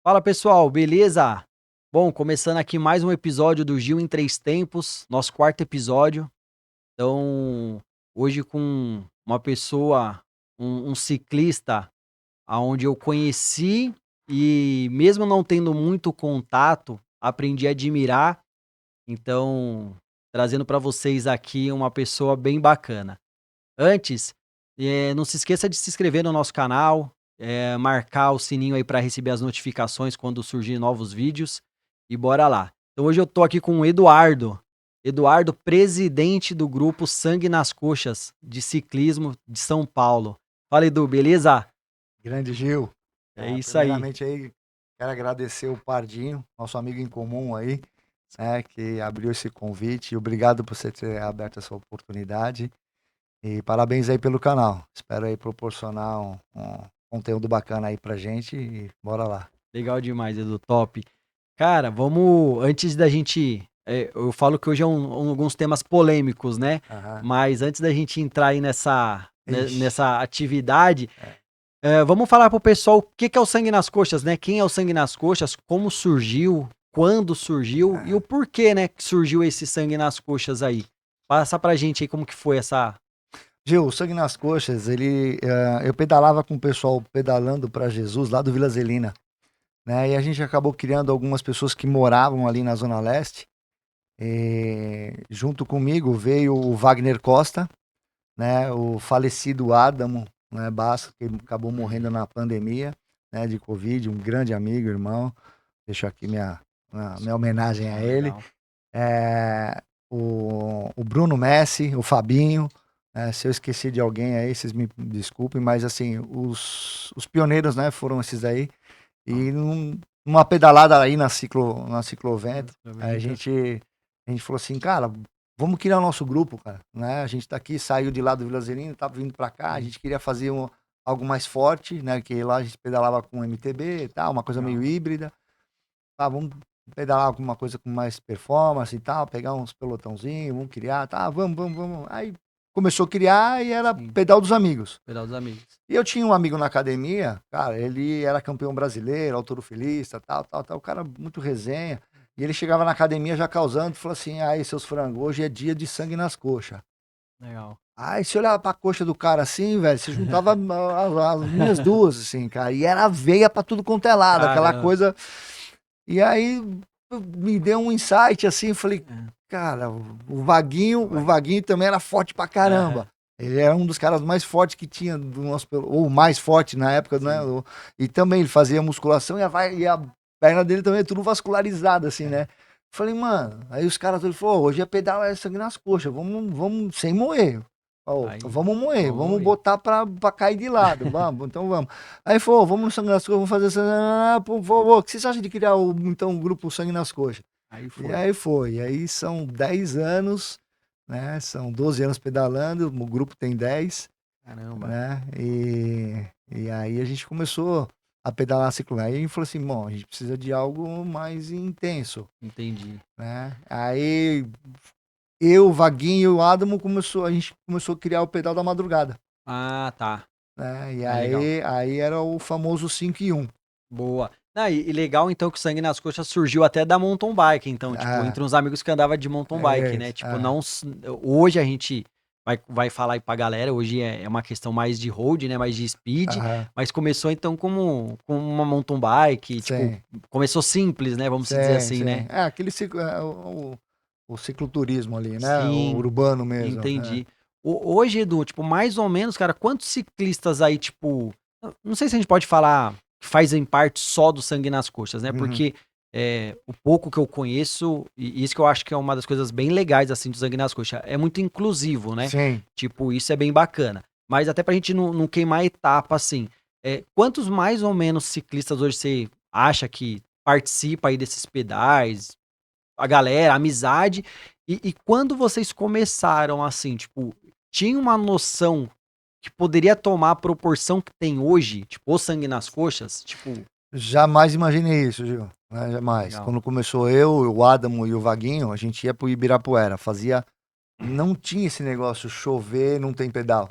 Fala pessoal, beleza? Bom, começando aqui mais um episódio do Gil em Três Tempos, nosso quarto episódio. Então, hoje com uma pessoa, um ciclista, aonde eu conheci e mesmo não tendo muito contato, aprendi a admirar. Então, trazendo para vocês aqui uma pessoa bem bacana. Antes, não se esqueça de se inscrever no nosso canal, marcar o sininho aí para receber as notificações quando surgir novos vídeos e bora lá. Então hoje eu tô aqui com o Eduardo. Eduardo, presidente do grupo Sangue nas Coxas de ciclismo de São Paulo. Fala, Edu, beleza? Grande Gil. É isso aí. Primeiramente aí, quero agradecer o Pardinho, nosso amigo em comum aí, né, que abriu esse convite. Obrigado por você ter aberto essa oportunidade. E parabéns aí pelo canal. Espero aí proporcionar um conteúdo bacana aí pra gente e bora lá. Legal demais, Edu, top. Cara, vamos, antes da gente, eu falo que hoje é alguns temas polêmicos, né? Aham. Mas antes da gente entrar aí Ixi. nessa atividade, É. vamos falar pro pessoal o que que é o Sangue nas Coxas, né? Quem é o Sangue nas Coxas, como surgiu, quando surgiu e o Aham. porquê, né, que surgiu esse Sangue nas Coxas aí. Passa pra gente aí como que foi essa... Gil, o Sangue nas Coxas, eu pedalava com o pessoal pedalando pra Jesus lá do Vila Zelina, né? E a gente acabou criando algumas pessoas que moravam ali na Zona Leste. Junto comigo veio o Wagner Costa, né, o falecido Adamo, né, Basso, que acabou morrendo na pandemia, né, de Covid, um grande amigo, irmão. Deixo aqui minha homenagem a Ah, ele. legal. É, o Bruno Messi, o Fabinho, né, se eu esqueci de alguém aí, vocês me desculpem, mas assim, os pioneiros, né, foram esses aí. E numa pedalada aí na ciclovento, a gente falou assim, cara, vamos criar o nosso grupo, cara, né? A gente tá aqui, saiu de lá do Vila Zelina, tava vindo pra cá, a Sim, gente queria fazer algo mais forte, né? Que lá a gente pedalava com MTB e tal, uma coisa meio legal. híbrida. Tá, vamos pedalar alguma coisa com mais performance e tal, pegar uns pelotãozinhos, vamos criar, tá, vamos. Aí começou a criar e era Sim, pedal dos amigos. pedal dos amigos. E eu tinha um amigo na academia, cara, ele era campeão brasileiro, autorofilista, tal, o cara muito resenha. E ele chegava na academia já causando, falou assim: aí, seus frangos, hoje é dia de sangue nas coxas. Legal. Aí você olhava pra coxa do cara assim, velho, você juntava as minhas duas, assim, cara, e era veia pra tudo quanto é lado, aquela Caramba. coisa. E aí me deu um insight assim, eu falei, É. cara, o Vaguinho também era forte pra Aham, caramba. Ele era um dos caras mais fortes que tinha do nosso, ou o mais forte na época, né? sim. E também ele fazia musculação e a perna dele também é tudo vascularizada, assim, É. né? Falei, mano, aí os caras todos falaram, hoje é pedal, é sangue nas coxas, vamos sem moer. Ó, Aí, vamos moer, vamos vamos ver. botar pra cair de lado, vamos, então vamos. Aí falou, vamos no sangue nas coxas, vamos fazer sangue. O que vocês acham de criar então o grupo Sangue nas Coxas? Aí E foi. aí foi. E aí são 10 anos, né? São 12 anos pedalando, o grupo tem 10, Caramba, né? E aí a gente começou a pedalar ciclo. Aí a gente falou assim, bom, a gente precisa de algo mais intenso, entendi. né? Aí eu, o Vaguinho e o Adamo a gente começou a criar o pedal da madrugada, Ah, tá. né? E Ah, legal. aí era o famoso 5 em 1. Boa. Ah, e legal então que o Sangue nas Coxas surgiu até da mountain bike, então, tipo, Ah, entre uns amigos que andava de mountain bike, é né? isso. Tipo, não. Hoje a gente vai falar aí pra galera, hoje é uma questão mais de road, né? Mais de speed, Aham. mas começou então com uma mountain bike, tipo, Sim. começou simples, né? Vamos se dizer Sim, assim, sim. né? É aquele ciclo, o cicloturismo ali, né? O Sim, urbano mesmo. É. entendi. Hoje, Edu, tipo, mais ou menos, cara, quantos ciclistas aí, tipo, não sei se a gente pode falar que fazem parte só do Sangue nas Coxas, né? Uhum. Porque o pouco que eu conheço, e isso que eu acho que é uma das coisas bem legais, assim, do Sangue nas Coxas, é muito inclusivo, né? Sim. Tipo, isso é bem bacana. Mas até pra gente não queimar a etapa, assim, quantos mais ou menos ciclistas hoje você acha que participa aí desses pedais, a galera, a amizade. E quando vocês começaram, assim, tipo, tinha uma noção que poderia tomar a proporção que tem hoje? Tipo, o Sangue nas Coxas? Tipo, Jamais imaginei isso, Gil. Né? Jamais. legal. Quando começou eu, o Adamo e o Vaguinho, a gente ia pro Ibirapuera. Fazia. Não tinha esse negócio chover, não tem pedal.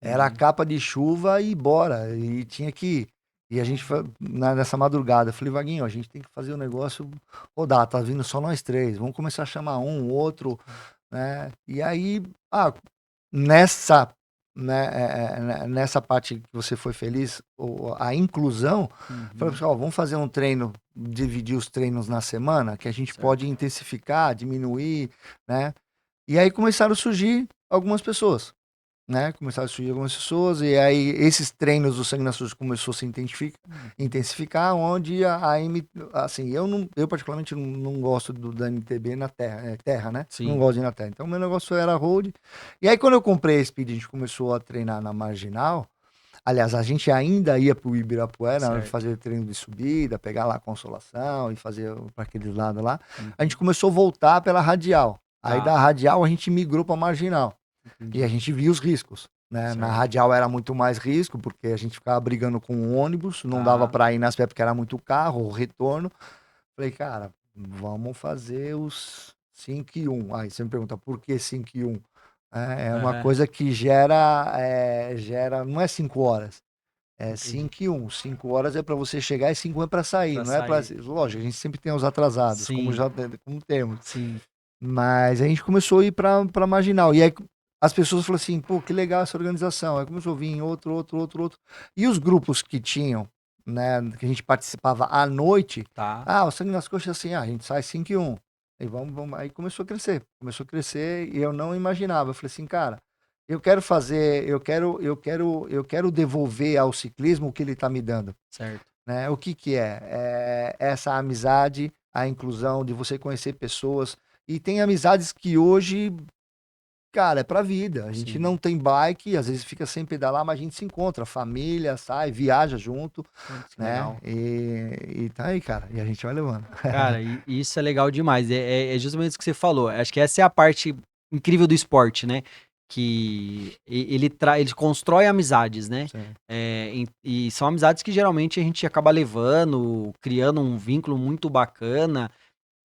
Era a Entendi. capa de chuva e bora. E tinha que ir. E a gente, nessa madrugada, eu falei, Vaguinho, a gente tem que fazer o negócio rodar, tá vindo só nós três, vamos começar a chamar um, outro, né? E aí, nessa, né, nessa parte que você foi feliz, a inclusão, falei, pessoal, vamos fazer um treino, dividir os treinos na semana, que a gente Certo. pode intensificar, diminuir, né? E aí começaram a surgir algumas pessoas, né? Começaram a surgir algumas pessoas, e aí esses treinos do Sangue na Suja começou a se intensificar, onde assim, eu particularmente não gosto da MTB na terra, terra, né? Não Sim. gosto de ir na terra. Então, meu negócio era road. E aí, quando eu comprei a Speed, a gente começou a treinar na Marginal. Aliás, a gente ainda ia pro Ibirapuera, né, Certo. fazer treino de subida, pegar lá a Consolação e fazer para aqueles lados lá. A gente Uhum. começou a voltar pela Radial. Aí Tá. da Radial a gente migrou para Marginal. E a Entendi. gente via os riscos, né? Na Certo. Radial era muito mais risco, porque a gente ficava brigando com o ônibus, não dava Tá. para ir nas pé porque era muito carro, o retorno. Falei, cara, vamos fazer os 5 e 1. Aí você me pergunta, por que 5 e 1? É uma Aham. coisa que gera, não é 5 horas, é Entendi. 5 e 1. 5 horas é para você chegar e 5 é para sair, Pra não é para. sair. Lógico, a gente sempre tem os atrasados, Sim. como temos. Sim. Mas a gente começou a ir para Marginal. E aí as pessoas falaram assim, pô, que legal essa organização. Aí começou a vir outro. E os grupos que tinham, né, que a gente participava à noite, Tá. o Sangue nas Coxas, assim, a gente sai 5 e 1. Aí vamos. Aí começou a crescer e eu não imaginava. Eu falei assim, cara, eu quero fazer, eu quero devolver ao ciclismo o que ele está me dando, Certo. né? O que que é? É essa amizade, a inclusão, de você conhecer pessoas. E tem amizades que hoje, cara, é pra vida. A gente Sim. não tem bike, às vezes fica sem pedalar, mas a gente se encontra, família, sai, viaja junto, Putz, que né? legal. E tá aí, cara. E a gente vai levando. Cara, e isso é legal demais. É justamente isso que você falou. Acho que essa é a parte incrível do esporte, né? Que ele constrói amizades, né? Sim. E são amizades que geralmente a gente acaba levando, criando um vínculo muito bacana.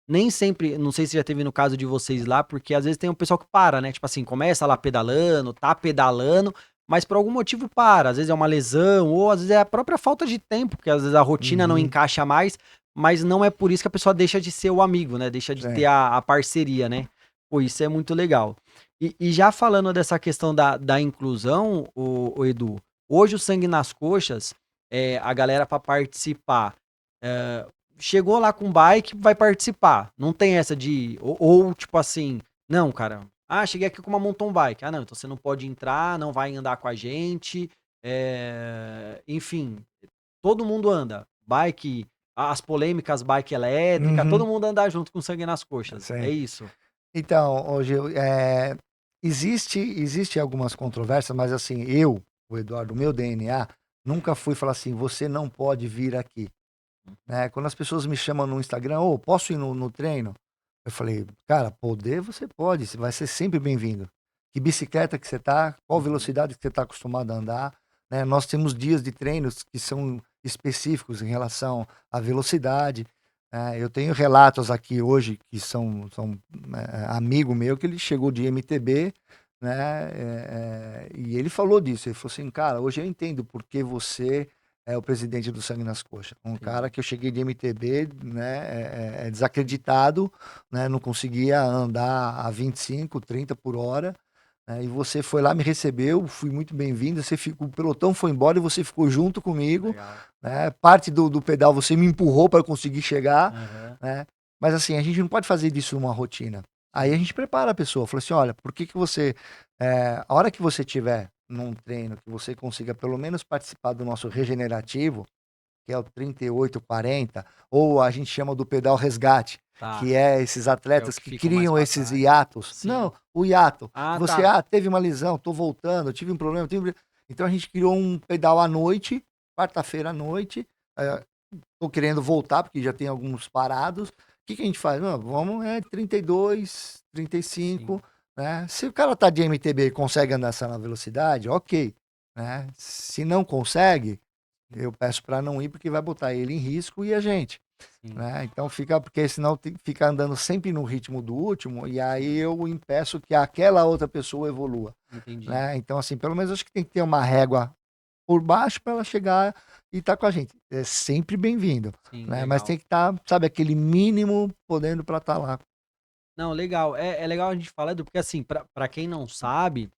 Nem sempre, não sei se já teve no caso de vocês lá, porque às vezes tem um pessoal que para, né? Tipo assim, começa lá pedalando, tá pedalando, mas por algum motivo para. Às vezes é uma lesão, ou às vezes é a própria falta de tempo, porque às vezes a rotina não Uhum, encaixa mais, mas não é por isso que a pessoa deixa de ser o amigo, né? Deixa de ter sim. a parceria, né? Pô, isso é muito legal. E já falando dessa questão da inclusão, o Edu, hoje o Sangue nas Coxas, a galera para participar. é, Chegou lá com bike, vai participar. Não tem essa de. Tipo assim, não, cara. Cheguei aqui com uma mountain bike. Não, então você não pode entrar, não vai andar com a gente. Enfim, todo mundo anda. Bike, as polêmicas, bike elétrica, todo Uhum, mundo anda junto com sangue nas coxas. É sim. isso. Então, hoje, existe algumas controvérsias, mas assim, o Eduardo, o meu DNA, nunca fui falar assim, você não pode vir aqui. Né? Quando as pessoas me chamam no Instagram, ô, posso ir no treino? Eu falei, cara, poder você pode, você vai ser sempre bem-vindo. Que bicicleta que você tá, qual Uhum. velocidade que você está acostumado a andar, né? Nós temos dias de treinos que são específicos em relação à velocidade. Eu tenho relatos aqui hoje que são amigo meu que ele chegou de MTB, né? E ele falou disso. Ele falou assim, cara, hoje eu entendo por que você é o presidente do Sangue nas Coxas. Um cara Entendi. que eu cheguei de MTB, né, desacreditado, né, não conseguia andar a 25, 30 por hora, né, e você foi lá, me recebeu, fui muito bem-vindo, o pelotão foi embora e você ficou junto comigo, Legal. né, parte do pedal você me empurrou para conseguir chegar, Aham. né, mas assim, a gente não pode fazer disso uma rotina. Aí a Sim. gente prepara a pessoa, fala assim, olha, por que que você, a hora que você tiver num treino que você consiga pelo menos participar do nosso regenerativo, que é o 38-40, ou a gente chama do pedal resgate, Tá. que é esses Que é o atletas que que ficam mais criam pra esses trás. hiatos. Sim. Não, o hiato. Ah, Você, tá. teve uma lesão, tô voltando, tive um problema, então a gente criou um pedal à noite, quarta-feira à noite, tô querendo voltar, porque já tem alguns parados. O que que a gente faz? Não, vamos, 32, Sim. 35, né? Se o cara tá de MTB e consegue andar essa velocidade, ok, né? Se não consegue, eu peço para não ir, porque vai botar ele em risco e a gente, Sim. né? Então fica, porque senão fica andando sempre no ritmo do último, e aí eu impeço que aquela outra pessoa evolua, Entendi. né? Então, assim, pelo menos acho que tem que ter uma régua por baixo para ela chegar e estar com a gente. É sempre bem-vindo, Sim, né? Mas legal. tem que estar, sabe, aquele mínimo podendo para estar lá. Não, legal. É legal a gente falar, Edu, porque assim, pra quem não sabe,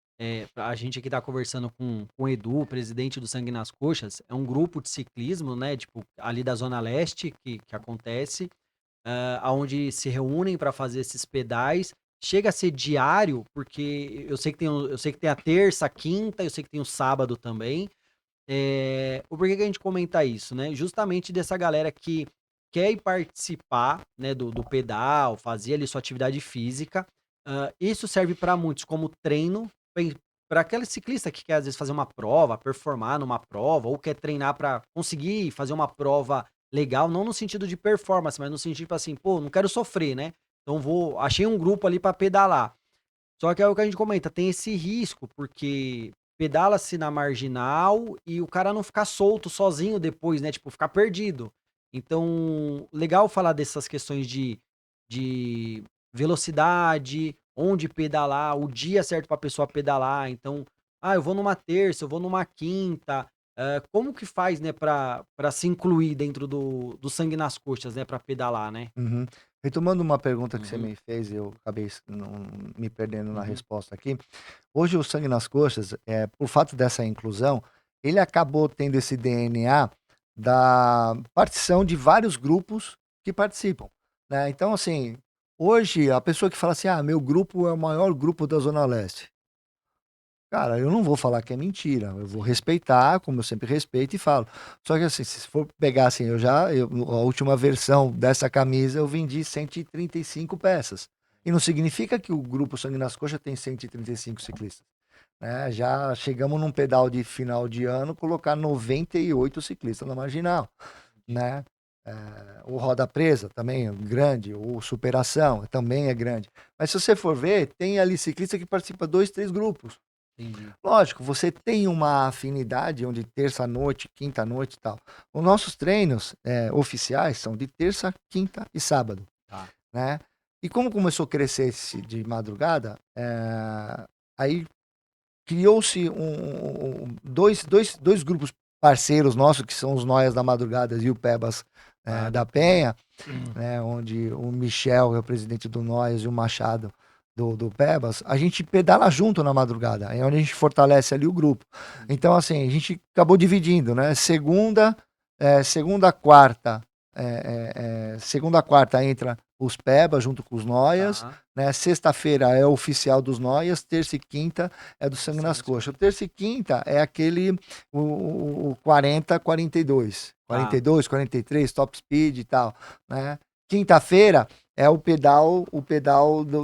a gente aqui tá conversando com o Edu, presidente do Sangue nas Coxas, é um grupo de ciclismo, né, tipo, ali da Zona Leste que acontece, aonde se reúnem para fazer esses pedais. Chega a ser diário, porque eu sei que tem a terça, a quinta, eu sei que tem o sábado também. O porquê que a gente comenta isso, né? Justamente dessa galera que quer ir participar, né, do pedal, fazer ali sua atividade física. Isso serve para muitos como treino, para aquele ciclista que quer às vezes fazer uma prova, performar numa prova, ou quer treinar para conseguir fazer uma prova legal, não no sentido de performance, mas no sentido tipo assim, pô, não quero sofrer, né? Então achei um grupo ali para pedalar. Só que é o que a gente comenta, tem esse risco, porque pedala-se na marginal e o cara não ficar solto sozinho depois, né? Tipo, ficar perdido. Então, legal falar dessas questões de velocidade, onde pedalar, o dia certo para a pessoa pedalar. Então, eu vou numa terça, eu vou numa quinta. Como que faz, né, para se incluir dentro do sangue nas coxas, né, para pedalar, né? Uhum. Retomando uma pergunta que você Uhum, me fez, eu acabei me perdendo na uhum. resposta aqui. Hoje o Sangue nas Coxas, por fato dessa inclusão, ele acabou tendo esse DNA da partição de vários grupos que participam, né. Então, assim, hoje a pessoa que fala assim: "Ah, meu grupo é o maior grupo da Zona Leste". Cara, eu não vou falar que é mentira, eu vou Sim, respeitar, como eu sempre respeito e falo. Só que assim, se for pegar assim, a última versão dessa camisa eu vendi 135 peças. E não significa que o grupo Sangue nas Coxas tem 135 ciclistas, né? Já chegamos num pedal de final de ano, colocar 98 ciclistas na marginal, entendi. né? O Roda Presa também é grande, o Superação também é grande. Mas se você for ver, tem ali ciclista que participa dois, três grupos. Entendi. Lógico, você tem uma afinidade onde terça-noite, quinta-noite e tal. Os nossos treinos, oficiais são de terça, quinta e sábado, Tá. né. E como começou a crescer esse de madrugada, aí criou-se dois grupos parceiros nossos, que são os Noias da Madrugada e o Pebas, Da da Penha. Penha, né, onde o Michel é o presidente do Nós e o Machado do Pebas, a gente pedala junto na madrugada, é onde a gente fortalece ali o grupo. Entendi. Então, assim, a gente acabou dividindo, né? Segunda, quarta, segunda, quarta entra os Pebas junto com os Noias, Tá. né? Sexta-feira é o oficial dos Noias, terça e quinta é do Do Sangue sangue nas nas Coxas. O coxas. terça e quinta é aquele, o 40, 42. Tá. 42, 43, top speed e tal, né? Quinta-feira é o pedal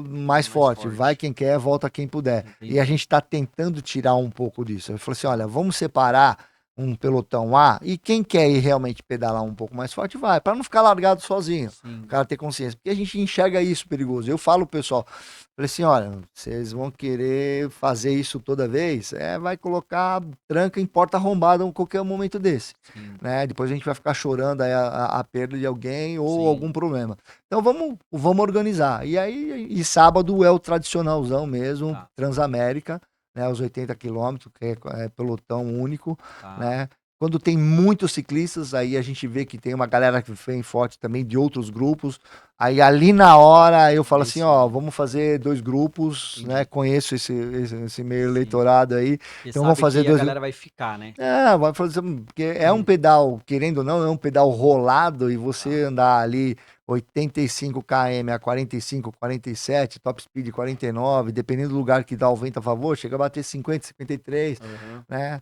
mais Mais forte. Vai forte. quem quer, volta quem puder. E a Entendi. gente está tentando tirar um pouco disso. Eu falei assim: Tá. olha, vamos separar um pelotão A e quem quer ir realmente pedalar um pouco mais forte, vai, para não ficar largado sozinho. O Sim. cara ter consciência. Porque a gente enxerga isso perigoso. Eu falo pro pessoal, falei assim: olha, vocês vão querer fazer isso toda vez? Vai colocar tranca em porta arrombada em qualquer momento desse, Sim. né? Depois a gente vai ficar chorando aí a perda de alguém ou Sim. algum problema. Então vamos organizar. E aí, e sábado é o tradicionalzão mesmo, Tá. Transamérica, né? Os 80 quilômetros, que é pelotão único, Tá. né? Quando tem muitos ciclistas, aí a gente vê que tem uma galera que vem forte também de outros grupos. Aí ali na hora eu falo assim, ó, Decide. vamos fazer dois grupos, né? Entendi. Conheço esse meio Sim. eleitorado aí, Porque então vamos sabe fazer que a dois. galera vai ficar, né? Vai fazer, porque é um Uhum. pedal, querendo ou não, é um pedal rolado e você Tá. andar ali 85 km a 45, 47, top speed 49, dependendo do lugar que dá o vento a favor, chega a bater 50, 53, Aham. né?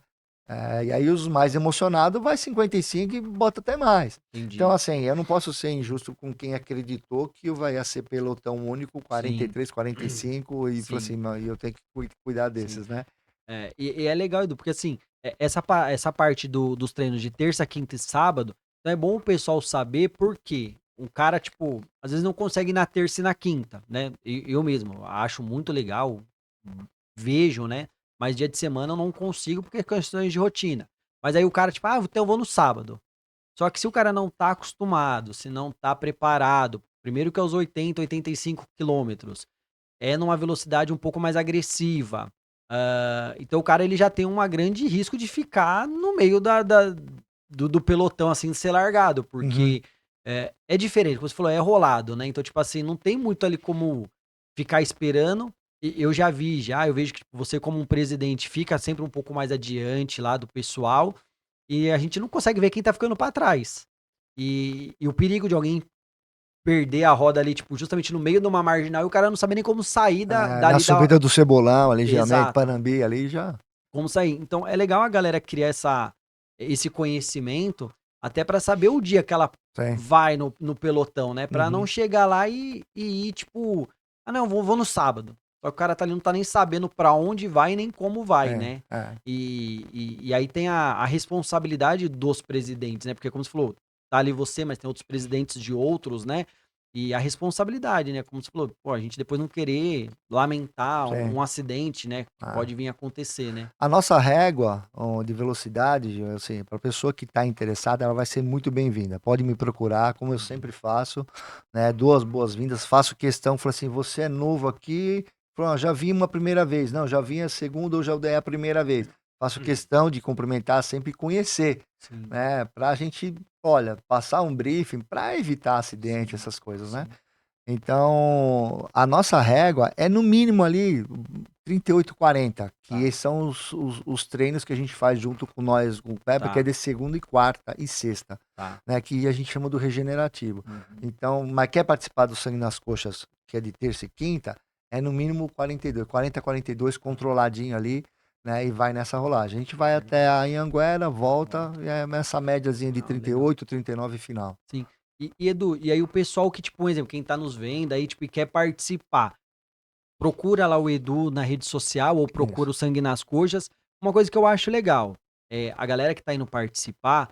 E aí os mais emocionados vai 55 e bota até mais. Então, Entendi. assim, eu não posso ser injusto com quem acreditou que vai ser pelotão único, Sim. 43, 45, e falou Sim. assim, "Não, e eu tenho que cuidar Sim. desses, né?" E é legal, Edu, porque assim, essa parte dos treinos de terça, quinta e sábado, então é bom o pessoal saber por quê. Um cara, tipo, às vezes não consegue ir na terça e na quinta, né? Eu mesmo acho muito legal, vejo, né? Mas dia de semana eu não consigo porque é questões de rotina. Mas aí o cara, tipo, então eu vou no sábado. Só que se o cara não tá acostumado, se não tá preparado, primeiro que é os 80, 85 quilômetros, é numa velocidade um pouco mais agressiva. Então o cara ele já tem um grande risco de ficar no meio do pelotão, assim, de ser largado, Uhum. porque é diferente, como você falou, é rolado, né? Então, tipo assim, não tem muito ali como ficar esperando. E eu já vi, eu vejo que tipo, você, como um presidente, fica sempre um pouco mais adiante lá do pessoal, e a gente não consegue ver quem tá ficando pra trás. E o perigo de alguém perder a roda ali, tipo, justamente no meio de uma marginal e o cara não sabe nem como sair Na dali da. subida do Cebolão, ali, geralmente, Exato. Panambi, ali já. Como sair. Então é legal a galera criar esse conhecimento até pra saber o dia que ela Tem. vai no pelotão, né? Pra não Uhum. chegar lá e ir, tipo, ah, não, vou no sábado. Só que o cara tá ali, não tá nem sabendo pra onde vai nem como vai, É, né? é. E aí tem a responsabilidade dos presidentes, né? Porque, como você falou, tá ali você, mas tem outros presidentes de outros, né? E a responsabilidade, né? Como você falou, pô, a gente depois não querer lamentar Sim. um acidente, né? Que Ah. pode vir a acontecer, né? A nossa régua de velocidade, Gil, assim, para a pessoa que está interessada, ela vai ser muito bem-vinda. Pode me procurar, como eu sempre faço, né? Duas boas-vindas. Faço questão, falo assim, você é novo aqui, falou, "Ah, já vim uma primeira vez, não, já vim a segunda ou já dei a primeira vez. Faço Uhum. questão de cumprimentar, sempre conhecer, Sim, né? Para a gente, olha, passar um briefing para evitar acidente, sim, essas coisas, né? sim. Então, a nossa régua é no mínimo ali 38, 40, que Tá, são os treinos que a gente faz junto com nós, com o Peba, que é tá, de segunda e quarta e sexta, tá. né? Que a gente chama do regenerativo. Uhum. Então, mas quer participar do Sangue nas Coxas, que é de terça e quinta, é no mínimo 42, 40, 42 controladinho ali, né? E vai nessa rolagem. A gente vai até a Anhanguera, volta, e é nessa médiazinha de Ah, legal. 38, 39 final. Sim. Edu, e aí o pessoal que, tipo, um exemplo, quem tá nos vendo aí, tipo, e quer participar, procura lá o Edu na rede social ou procura Isso. o Sangue nas Coxas. Uma coisa que eu acho legal, a galera que tá indo participar,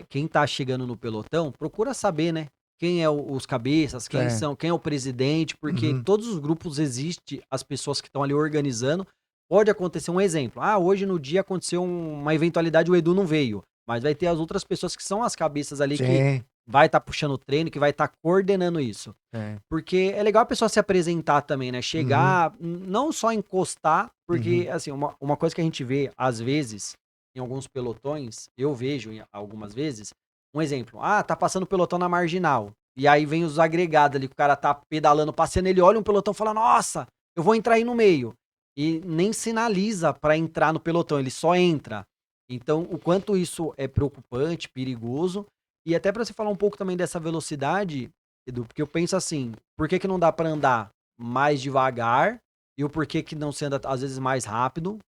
quem tá chegando no pelotão, procura saber, né? Quem é os cabeças, Sim. quem é o presidente, porque Uhum. todos os grupos existem as pessoas que estão ali organizando. Pode acontecer um exemplo. Ah, hoje no dia aconteceu uma eventualidade, o Edu não veio. Mas vai ter as outras pessoas que são as cabeças ali que Sim. vai estar puxando o treino, que vai estar coordenando isso. Sim. Porque é legal a pessoa se apresentar também, né? Uhum, Chegar, não só encostar, porque, uhum, assim, uma coisa que a gente vê, às vezes, em alguns pelotões, eu vejo algumas vezes, um exemplo, tá passando o pelotão na marginal, e aí vem os agregados ali, que o cara tá pedalando, passeando, ele olha um pelotão e fala, nossa, eu vou entrar aí no meio. E nem sinaliza pra entrar no pelotão, ele só entra. Então, o quanto isso é preocupante, perigoso, e até pra você falar um pouco também dessa velocidade, Edu, porque eu penso assim, por que que não dá pra andar mais devagar e o porquê que não se anda às vezes mais rápido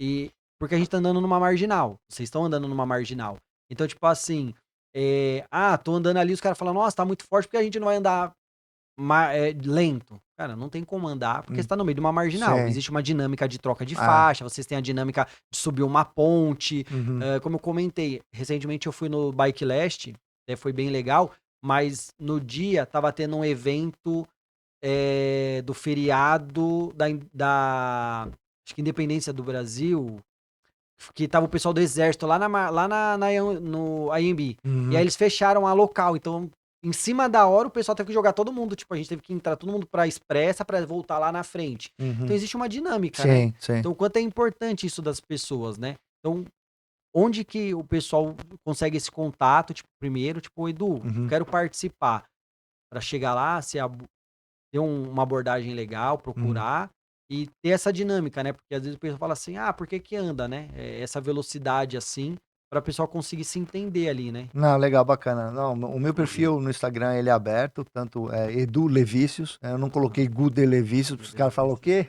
e porque a gente tá andando numa marginal, vocês estão andando numa marginal. Então, tipo assim, tô andando ali, os caras falam, nossa, tá muito forte, porque a gente não vai andar lento. Cara, não tem como andar, porque você hum, tá no meio de uma marginal. sim, Existe uma dinâmica de troca de ah, faixa, vocês têm a dinâmica de subir uma ponte. uhum, Como eu comentei, recentemente eu fui no Bike Leste, foi bem legal, mas no dia tava tendo um evento do feriado acho que Independência do Brasil, que tava o pessoal do exército no IMB. E aí uhum, eles fecharam a local, então em cima da hora o pessoal teve que jogar todo mundo, tipo, a gente teve que entrar todo mundo pra expressa pra voltar lá na frente. Então uhum, existe uma dinâmica, né? sim, sim. Então o quanto é importante isso das pessoas, né? Então, onde que o pessoal consegue esse contato, tipo, primeiro, tipo, Edu, Uhum, quero participar, pra chegar lá, ter uma abordagem legal, uhum. procurar e ter essa dinâmica, né? Porque às vezes o pessoal fala assim: "Ah, por que que anda, né?" Essa velocidade assim, para o pessoal conseguir se entender ali, né? Não, legal, bacana. Não, o meu Uhum. perfil no Instagram, ele é aberto, tanto é Edu Levícios, eu não coloquei Gude Levícios, porque os caras falam o quê?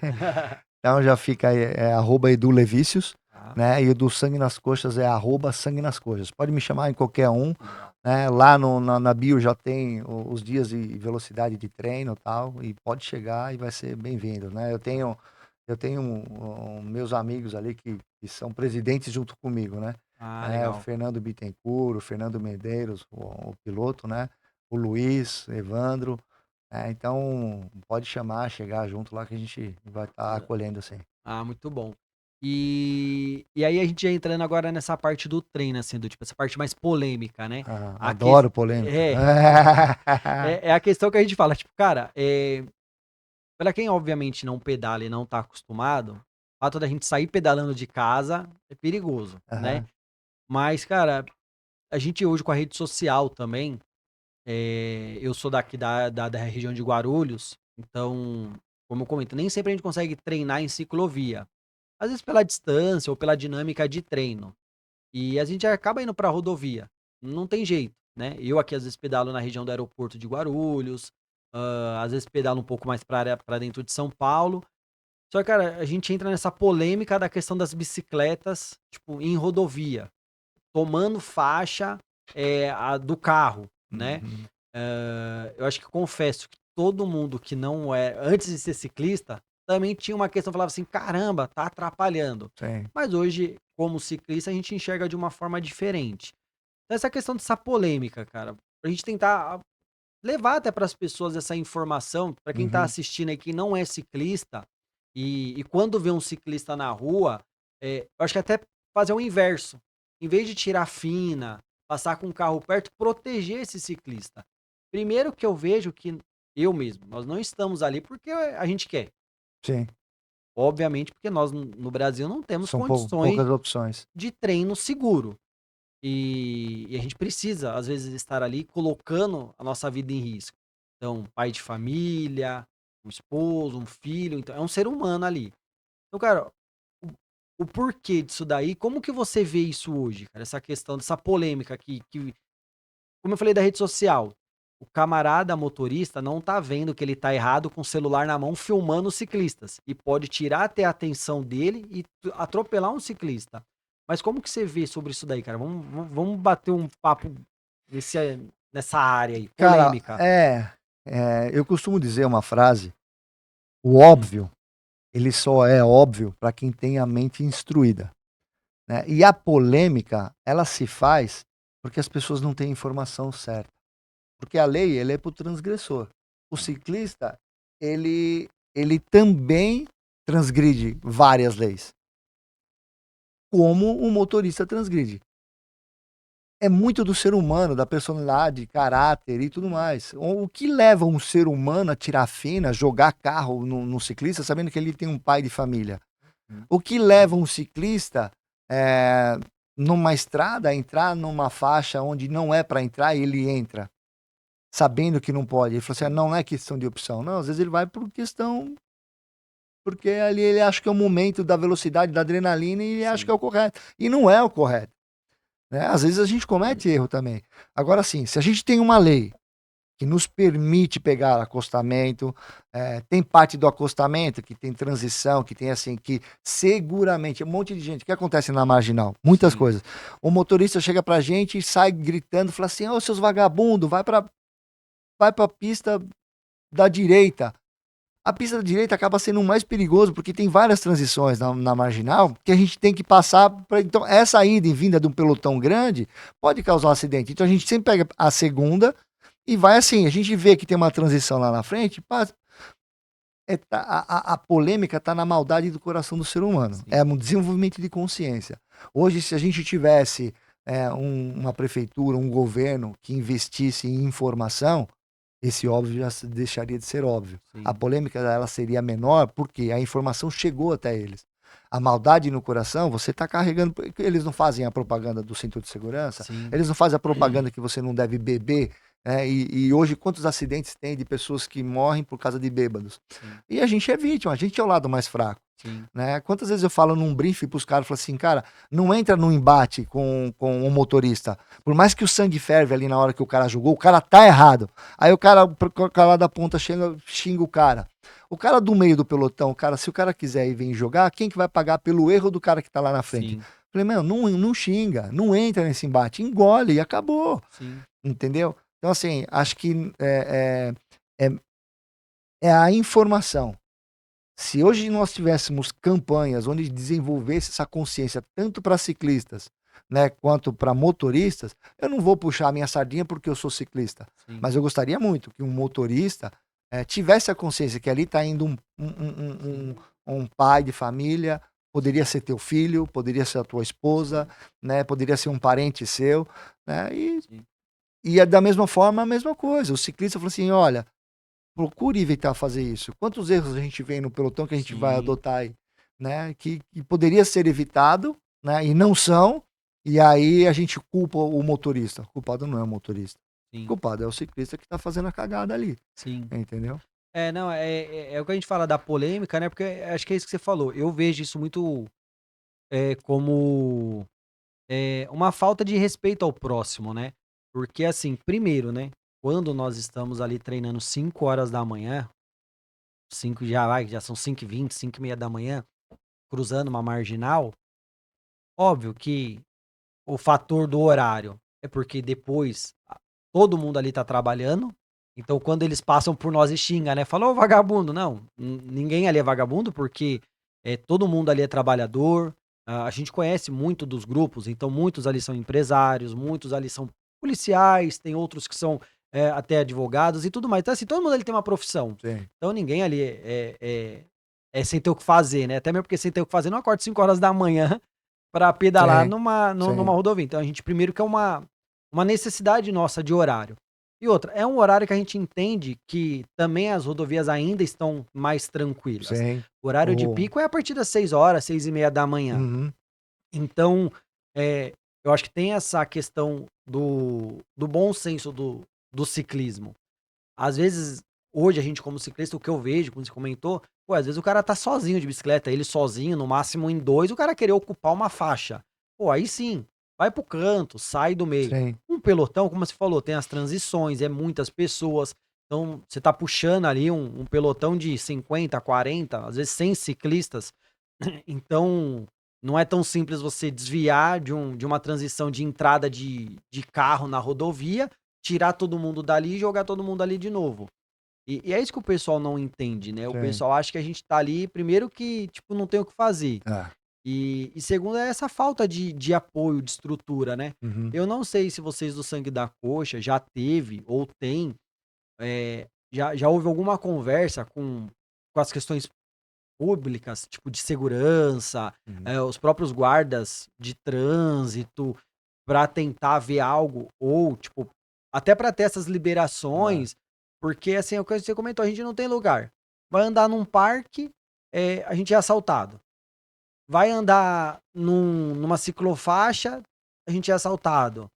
Então já fica aí, arroba Edu Levícios, Tá, né? E o do Sangue nas Coxas é arroba Sangue nas Coxas. Pode me chamar em qualquer um, legal. né? Lá na bio já tem os dias de velocidade de treino e tal, e pode chegar e vai ser bem-vindo, né? Eu tenho meus amigos ali que são presidentes junto comigo, né? Ah, O legal. Fernando Bittencourt, o Fernando Medeiros, o piloto, né? O Luiz, Evandro. Então, pode chamar, chegar junto lá que a gente vai estar acolhendo assim. Ah, muito bom. E aí a gente já entrando agora nessa parte do treino, assim, do tipo, essa parte mais polêmica, né? Ah, A que... adoro polêmica. É, é a questão que a gente fala, tipo, cara, pra quem obviamente não pedala e não tá acostumado, fato da gente sair pedalando de casa é perigoso, né? Aham. Mas, cara, a gente hoje com a rede social também, eu sou daqui da região de Guarulhos, então, como eu comento, nem sempre a gente consegue treinar em ciclovia. Às vezes pela distância ou pela dinâmica de treino. E a gente acaba indo pra rodovia. Não tem jeito, né? Eu aqui às vezes pedalo na região do aeroporto de Guarulhos, às vezes pedalo um pouco mais pra área para dentro de São Paulo. Só que, cara, a gente entra nessa polêmica da questão das bicicletas, tipo, em rodovia, tomando faixa, do carro, né? Uhum. Eu acho que confesso que todo mundo que não é antes de ser ciclista, também tinha uma questão, falava assim: "Caramba, tá atrapalhando". Sim. Mas hoje, como ciclista, a gente enxerga de uma forma diferente. Então essa questão dessa polêmica, cara, pra gente tentar levar até para as pessoas essa informação, para quem tá Uhum. assistindo aí que não é ciclista, e quando vê um ciclista na rua, eu acho que até fazer o inverso. Em vez de tirar fina, passar com o carro perto, proteger esse ciclista. Primeiro que eu vejo que eu mesmo, nós não estamos ali porque a gente quer. Sim. Obviamente, porque nós no Brasil não temos São condições poucas opções. de treino seguro. E a gente precisa, às vezes, estar ali colocando a nossa vida em risco. Então, pai de família, um esposo, um filho, então é um ser humano ali. Então, cara, o porquê disso daí, como que você vê isso hoje, cara? Essa questão dessa polêmica que, como eu falei da rede social, o camarada motorista não tá vendo que ele tá errado com o celular na mão filmando os ciclistas e pode tirar até a atenção dele e atropelar um ciclista. Mas como que você vê sobre isso daí, cara? Vamos bater um papo nesse, nessa área aí, Cara, polêmica. eu costumo dizer uma frase: "O Hum, óbvio, ele só é óbvio para quem tem a mente instruída", né. E a polêmica, ela se faz porque as pessoas não têm informação certa. Porque a lei, ele é para o transgressor. O sim, ciclista, ele também transgride várias leis, como o motorista transgride. É muito do ser humano, da personalidade, caráter e tudo mais. O que leva um ser humano a tirar fina, jogar carro no ciclista, sabendo que ele tem um pai de família? hum, O que leva um ciclista, eh, numa estrada a entrar numa faixa onde não é para entrar e ele entra, sabendo que não pode? Ele falou assim: "Ah, sim, não é questão de opção". Não, às vezes ele vai por questão porque ali ele acha que é o momento da velocidade, da adrenalina e ele acha que é sim, o correto. E não é o correto, né. Às vezes a gente comete erro também. Agora sim, se a gente tem uma lei que nos permite pegar acostamento, tem parte do acostamento que tem transição, que tem assim, que seguramente um monte de gente, o que acontece na marginal? Muitas sim, coisas. O motorista chega pra gente e sai gritando, fala assim: "Ô seus vagabundo, vai pra pista da direita". A pista da direita acaba sendo o mais perigoso, porque tem várias transições na marginal que a gente tem que passar pra, então essa ida e vinda de um pelotão grande pode causar um acidente. Então a gente sempre pega a segunda e vai assim, a gente vê que tem uma transição lá na frente, a polêmica está na maldade do coração do ser humano, sim, é um desenvolvimento de consciência. Hoje, se a gente tivesse, uma prefeitura, um governo que investisse em informação, esse óbvio já deixaria de ser óbvio. A sim, polêmica ela seria menor, porque a informação chegou até eles. A maldade no coração, você está carregando. Eles não fazem a propaganda do cinto de segurança, sim, eles não fazem a propaganda que você não deve beber. E hoje, quantos acidentes tem de pessoas que morrem por causa de bêbados? sim, E a gente é vítima, a gente é o lado mais fraco. sim, Né? Quantas vezes eu falo num briefing para os caras, falo assim, cara, não entra num embate com o motorista. Por mais que o sangue ferve ali na hora que o cara julgou, o cara tá errado. Aí o cara lá da ponta xinga o cara. O cara do meio do pelotão, cara, se o cara quiser ir vir jogar, quem que vai pagar pelo erro do cara que tá lá na frente? sim, Falei, meu, não xinga, não entra nesse embate, engole e acabou, sim, entendeu? Então, assim, acho que é, é a informação. Se hoje nós tivéssemos campanhas onde desenvolvesse essa consciência tanto para ciclistas, né, quanto para motoristas, eu não vou puxar a minha sardinha porque eu sou ciclista, sim, mas eu gostaria muito que um motorista tivesse a consciência que ali está indo sim, um pai de família, poderia ser teu filho, poderia ser a tua esposa, sim, né, poderia ser um parente seu, né, sim, e é da mesma forma a mesma coisa. O ciclista falou assim: olha, procure evitar fazer isso. Quantos erros a gente vê no pelotão que a gente vai sim. adotar aí? né, que poderia ser evitado, né, e não são, e aí a gente culpa o motorista. O culpado não é o motorista. O Sim, culpado é o ciclista que tá fazendo a cagada ali, sim. entendeu? Não, é o que a gente fala da polêmica, né? Porque acho que é isso que você falou. Eu vejo isso muito como uma falta de respeito ao próximo, né? Porque, assim, primeiro, né? Quando nós estamos ali treinando 5 horas da manhã, 5 já são 5h20, 5h30 da manhã, cruzando uma marginal, óbvio que o fator do horário é porque depois todo mundo ali tá trabalhando. Então, quando eles passam por nós e xinga, né? Fala, ô vagabundo. Não, ninguém ali é vagabundo, porque todo mundo ali é trabalhador. A gente conhece muito dos grupos, então muitos ali são empresários, muitos ali são policiais, tem outros que são até advogados e tudo mais. Então, assim, todo mundo ali tem uma profissão. Sim, Então, ninguém ali é sem ter o que fazer, né? Até mesmo porque sem ter o que fazer, não acorda 5 horas da manhã para pedalar sim, numa sim, rodovia. Então, a gente primeiro que é uma necessidade nossa de horário. E outra, é um horário que a gente entende que também as rodovias ainda estão mais tranquilas. sim. O horário de O, pico é a partir das 6 horas, 6h30 da manhã. uhum, Então, eu acho que tem essa questão do bom senso do ciclismo. Às vezes, hoje a gente como ciclista, o que eu vejo, como você comentou, pô, às vezes o cara tá sozinho de bicicleta, ele sozinho, no máximo em dois, o cara querer ocupar uma faixa. Pô, aí sim, vai pro canto, sai do meio. sim, Um pelotão, como você falou, tem as transições, é muitas pessoas. Então, você tá puxando ali um pelotão de 50, 40, às vezes 100 ciclistas. Então, não é tão simples você desviar de uma transição de entrada de carro na rodovia, tirar todo mundo dali e jogar todo mundo ali de novo. E é isso que o pessoal não entende, né? O sim. pessoal acha que a gente tá ali, primeiro que, tipo, não tem o que fazer. É, E segundo é essa falta de apoio, de estrutura, né? uhum. Eu não sei se vocês do Sangue da Coxa já teve ou tem, já houve alguma conversa com as questões públicas, tipo de segurança, Uhum. os próprios guardas de trânsito, para tentar ver algo ou, tipo, até para ter essas É, liberações, porque, assim, é o que você comentou, a gente não tem lugar. Vai andar num parque, a gente é assaltado. Vai andar numa ciclofaixa, a gente é assaltado.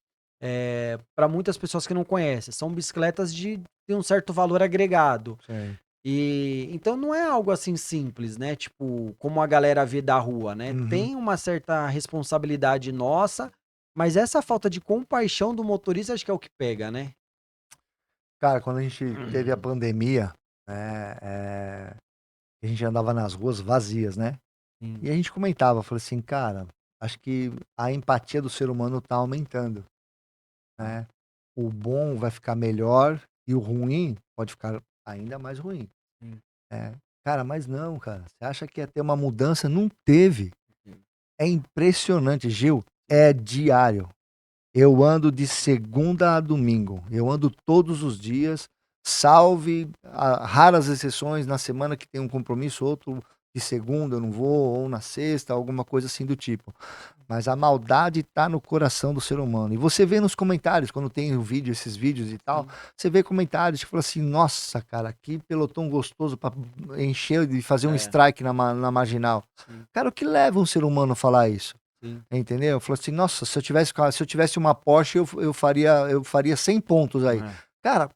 Para muitas pessoas que não conhecem, são bicicletas de um certo valor agregado. sim. E então não é algo assim simples, né? Tipo, como a galera vê da rua, né? Uhum. Tem uma certa responsabilidade nossa, mas essa falta de compaixão do motorista acho que é o que pega, né? Cara, quando a gente teve a pandemia, a gente andava nas ruas vazias, né? Sim, E a gente comentava, falou assim, cara, acho que a empatia do ser humano tá aumentando, tá. né? O bom vai ficar melhor e o ruim pode ficar ainda mais ruim. Sim, É. Cara, mas não, cara. Você acha que ia ter uma mudança? Não teve. sim, É impressionante, Gil. sim, É diário. Eu ando de segunda a domingo. Eu ando todos os dias, salve raras exceções na semana que tem um compromisso, outro de segunda eu não vou, ou na sexta, alguma coisa assim do tipo. Mas a maldade tá no coração do ser humano. E você vê nos comentários, quando tem o vídeo, esses vídeos e tal, sim, você vê comentários que falam assim: nossa, cara, que pelotão gostoso para encher de fazer um é, strike na marginal. sim, Cara, o que leva um ser humano a falar isso? sim, Entendeu? Falou assim, nossa, se eu tivesse uma Porsche, eu faria 100 pontos aí. é, Cara,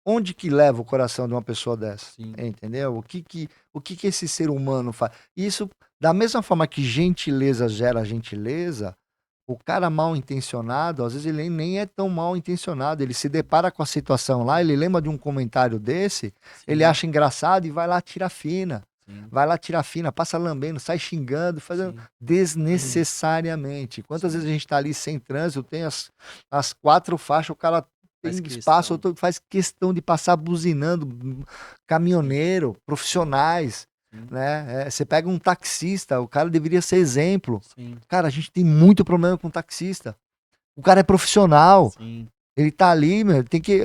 onde que leva o coração de uma pessoa dessa? sim, Entendeu? O que que esse ser humano faz? Isso, da mesma forma que gentileza gera gentileza, o cara mal intencionado, às vezes ele nem é tão mal intencionado, ele se depara com a situação lá, ele lembra de um comentário desse, ele sim, acha engraçado e vai lá tirar fina. sim, Vai lá tirar fina, passa lambendo, sai xingando, fazendo sim, desnecessariamente. Quantas sim. vezes a gente tá ali sem trânsito, tem as quatro faixas, o cara Faz tem espaço, questão. outro faz questão de passar buzinando, Sim, caminhoneiro, profissionais, sim, né? Você pega um taxista, o cara deveria ser exemplo. sim, Cara, a gente tem muito problema com taxista. O cara é profissional. sim, Ele tá ali, meu, tem que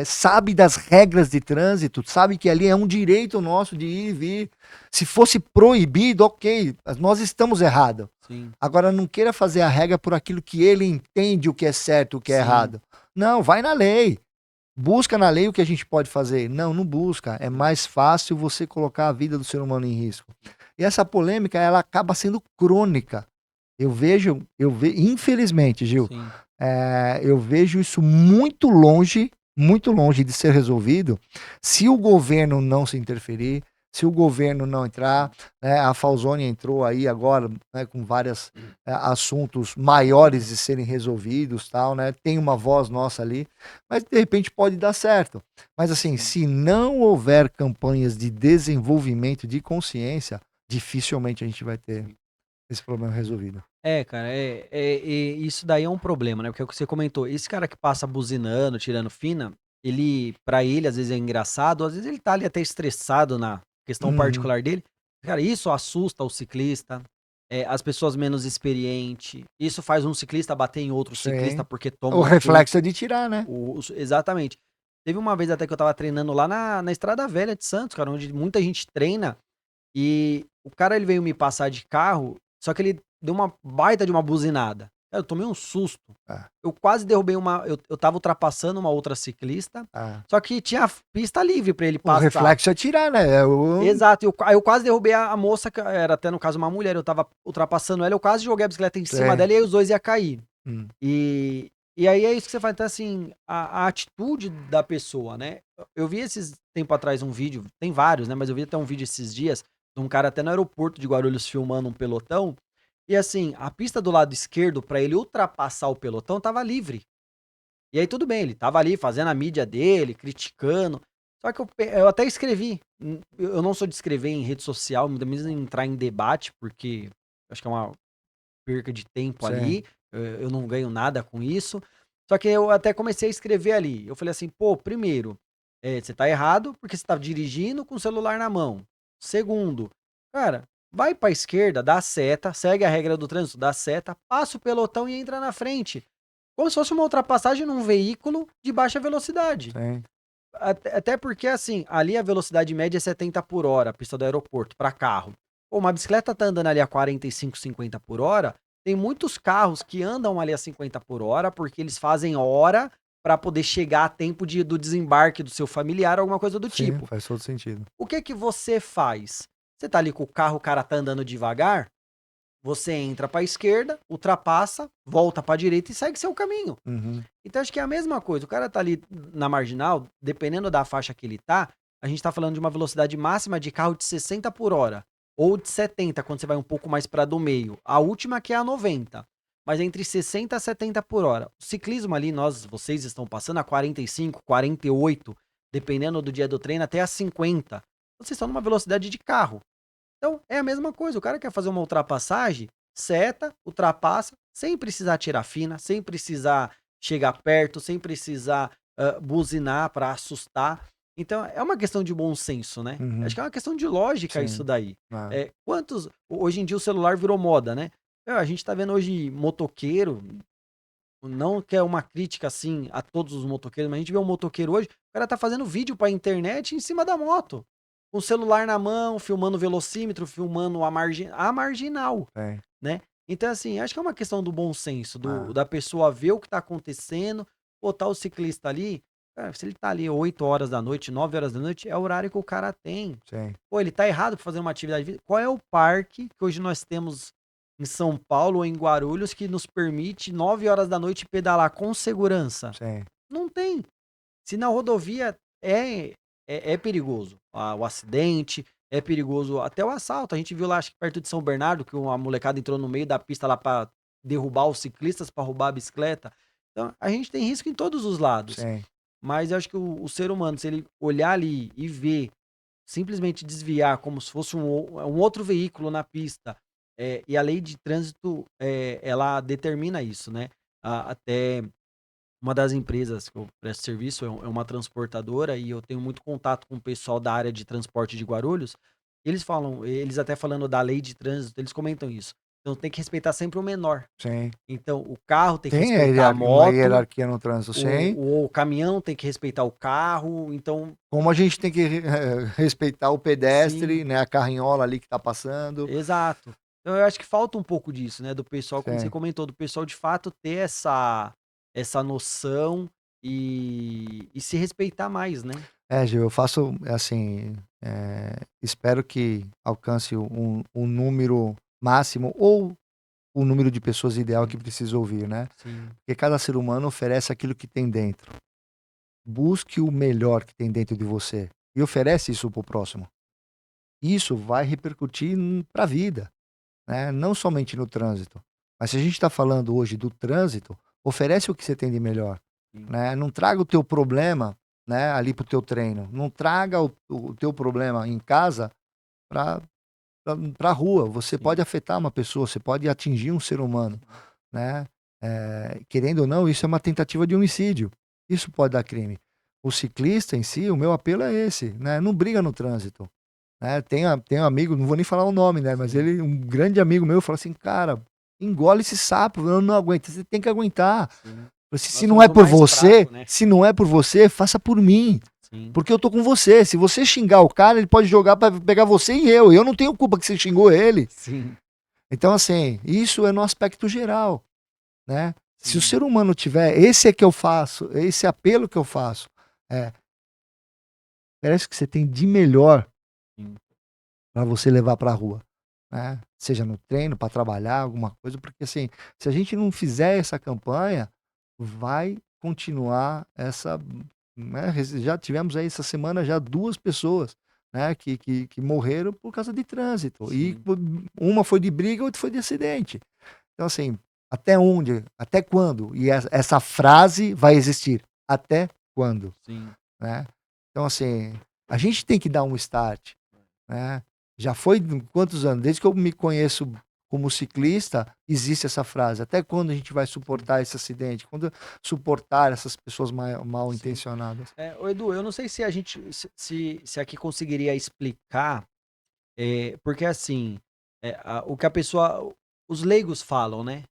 sabe das regras de trânsito, sabe que ali é um direito nosso de ir e vir. Se fosse proibido, ok, nós estamos errados. sim, Agora não queira fazer a regra por aquilo que ele entende o que é certo, o que é sim, errado. Não, vai na lei. Busca na lei o que a gente pode fazer. Não, não busca. É sim, mais fácil você colocar a vida do ser humano em risco. E essa polêmica, ela acaba sendo crônica. Infelizmente, Gil, Sim. eu vejo isso muito longe de ser resolvido se o governo não se interferir, se o governo não entrar, né? A Falzone entrou aí agora, né, com vários assuntos maiores de serem resolvidos, tal, né? Tem uma voz nossa ali, mas de repente pode dar certo. Mas assim, Sim. se não houver campanhas de desenvolvimento de consciência, dificilmente a gente vai ter esse problema resolvido. Cara, isso daí é um problema, né? Porque é o que você comentou, esse cara que passa buzinando, tirando fina, pra ele, às vezes é engraçado, às vezes ele tá ali até estressado na questão Uhum. particular dele. Cara, isso assusta o ciclista, as pessoas menos experientes. Isso faz um ciclista bater em outro ciclista Sim. porque toma O um susto. reflexo é de tirar, né? Exatamente. Teve uma vez até que eu tava treinando lá na Estrada Velha de Santos, cara, onde muita gente treina. E o cara, ele veio me passar de carro, só que ele deu uma baita de uma buzinada. Cara, eu tomei um susto. Ah, Eu quase derrubei eu tava ultrapassando uma outra ciclista, ah. só que tinha pista livre pra ele O passar. reflexo é tirar, né? Exato, aí eu quase derrubei a moça, que era até no caso uma mulher, eu tava ultrapassando ela, eu quase joguei a bicicleta em cima Sei. dela e aí os dois ia cair. Hum. E aí é isso que você faz, então assim, a atitude da pessoa, né? Eu vi esses tempo atrás um vídeo, tem vários, né? Mas eu vi até um vídeo esses dias, de um cara até no aeroporto de Guarulhos filmando um pelotão, e assim, a pista do lado esquerdo, pra ele ultrapassar o pelotão, tava livre. E aí tudo bem, ele tava ali fazendo a mídia dele, criticando. Só que eu até escrevi. Eu não sou de escrever em rede social, muito menos entrar em debate, porque acho que é uma perca de tempo Sim. ali, eu não ganho nada com isso. Só que eu até comecei a escrever ali. Eu falei assim, pô, primeiro, você tá errado porque você tá dirigindo com o celular na mão. Segundo, cara, vai pra esquerda, dá seta, segue a regra do trânsito, dá seta, passa o pelotão e entra na frente. Como se fosse uma ultrapassagem num veículo de baixa velocidade. Sim. Até porque, assim, ali a velocidade média é 70 por hora, a pista do aeroporto, para carro. Pô, uma bicicleta tá andando ali a 45, 50 por hora, tem muitos carros que andam ali a 50 por hora porque eles fazem hora para poder chegar a tempo do desembarque do seu familiar, alguma coisa do Sim, tipo. faz todo sentido. O que que você faz? Você tá ali com o carro, o cara tá andando devagar, você entra para a esquerda, ultrapassa, volta para a direita e segue seu caminho. Uhum. Então acho que é a mesma coisa. O cara tá ali na marginal, dependendo da faixa que ele tá, a gente tá falando de uma velocidade máxima de carro de 60 por hora. Ou de 70, quando você vai um pouco mais para do meio. A última que é a 90. Mas entre 60 a 70 por hora. O ciclismo ali, vocês estão passando a 45, 48, dependendo do dia do treino, até a 50. Vocês estão numa velocidade de carro. Então, é a mesma coisa. O cara quer fazer uma ultrapassagem, seta, ultrapassa, sem precisar tirar fina, sem precisar chegar perto, sem precisar buzinar para assustar. Então, é uma questão de bom senso, né? Acho Uhum. que é uma questão de lógica isso Sim. daí. Ah, Hoje em dia o celular virou moda, né? A gente tá vendo hoje motoqueiro, não que é uma crítica assim a todos os motoqueiros, mas a gente vê um motoqueiro hoje, o cara tá fazendo vídeo pra internet em cima da moto. Com o celular na mão, filmando o velocímetro, filmando a marginal, tem. né? Então, assim, acho que é uma questão do bom senso, Ah, da pessoa ver o que tá acontecendo, botar o ciclista ali, cara, se ele tá ali 8 horas da noite, 9 horas da noite, é o horário que o cara tem. sim. Pô, ele tá errado pra fazer uma atividade física. Qual é o parque que hoje nós temos em São Paulo ou em Guarulhos que nos permite 9 horas da noite pedalar com segurança? Sim. Não tem. Se na rodovia é perigoso, o acidente, é perigoso até o assalto. A gente viu lá, acho que perto de São Bernardo, que uma molecada entrou no meio da pista lá para derrubar os ciclistas, para roubar a bicicleta. Então, a gente tem risco em todos os lados. Sim. Mas eu acho que o ser humano, se ele olhar ali e ver, simplesmente desviar como se fosse um outro veículo na pista, e a lei de trânsito, ela determina isso, né? Até uma das empresas que eu presto serviço é uma transportadora e eu tenho muito contato com o pessoal da área de transporte de Guarulhos. Eles até falando da lei de trânsito, eles comentam isso. Então tem que respeitar sempre o menor. Sim. Então o carro tem que Tem a respeitar a uma moto, hierarquia no trânsito, sim. o caminhão tem que respeitar o carro. Então, Como a gente tem que respeitar o sim, pedestre, né? A carrinhola ali que tá passando. exato. Então eu acho que falta um pouco disso, né? Do pessoal, como você Sim. comentou, do pessoal de fato ter essa noção e se respeitar mais, né? É, Gil, eu faço assim. Espero que alcance um número máximo ou o número de pessoas ideal que precisa ouvir, né? Sim, Porque cada ser humano oferece aquilo que tem dentro. Busque o melhor que tem dentro de você e oferece isso para o próximo. Isso vai repercutir para a vida, né? Não somente no trânsito. Mas se a gente está falando hoje do trânsito, oferece o que você tem de melhor, sim, né? Não traga o teu problema, né, ali para o teu treino. Não traga o teu problema em casa para a rua. Você sim, pode afetar uma pessoa, você pode atingir um ser humano, né? Querendo ou não, isso é uma tentativa de homicídio. Isso pode dar crime. O ciclista em si, o meu apelo é esse, né? Não briga no trânsito, né? Tem um amigo, não vou nem falar o nome, né? Mas sim, ele, um grande amigo meu, falou assim, cara, engole esse sapo, eu não aguento, você tem que aguentar. sim. Se Nós não somos é o por mais você, fraco, né? se não é por você, faça por mim. Sim, Porque eu tô com você. Se você xingar o cara, ele pode jogar pra pegar você e eu. Eu não tenho culpa que você xingou ele. sim, Então, assim, isso é no aspecto geral, né? Se o sim, ser humano tiver, esse é que eu faço, esse apelo que eu faço, é, parece que você tem de melhor sim, para você levar para a rua, né? Seja no treino, para trabalhar, alguma coisa, porque assim, se a gente não fizer essa campanha, vai continuar essa, né? Já tivemos aí essa semana já 2 pessoas, né, que morreram por causa de trânsito. E sim, uma foi de briga, outra foi de acidente. Então, assim, até onde, até quando? E essa frase vai existir. Até quando, sim. né? Então, assim, a gente tem que dar um start, né? Já foi quantos anos? Desde que eu me conheço como ciclista, existe essa frase. Até quando a gente vai suportar esse acidente? Quando suportar essas pessoas mal Sim. intencionadas? Ô Edu, eu não sei se a gente, se aqui conseguiria explicar, porque assim, o que a pessoa, os leigos falam, né?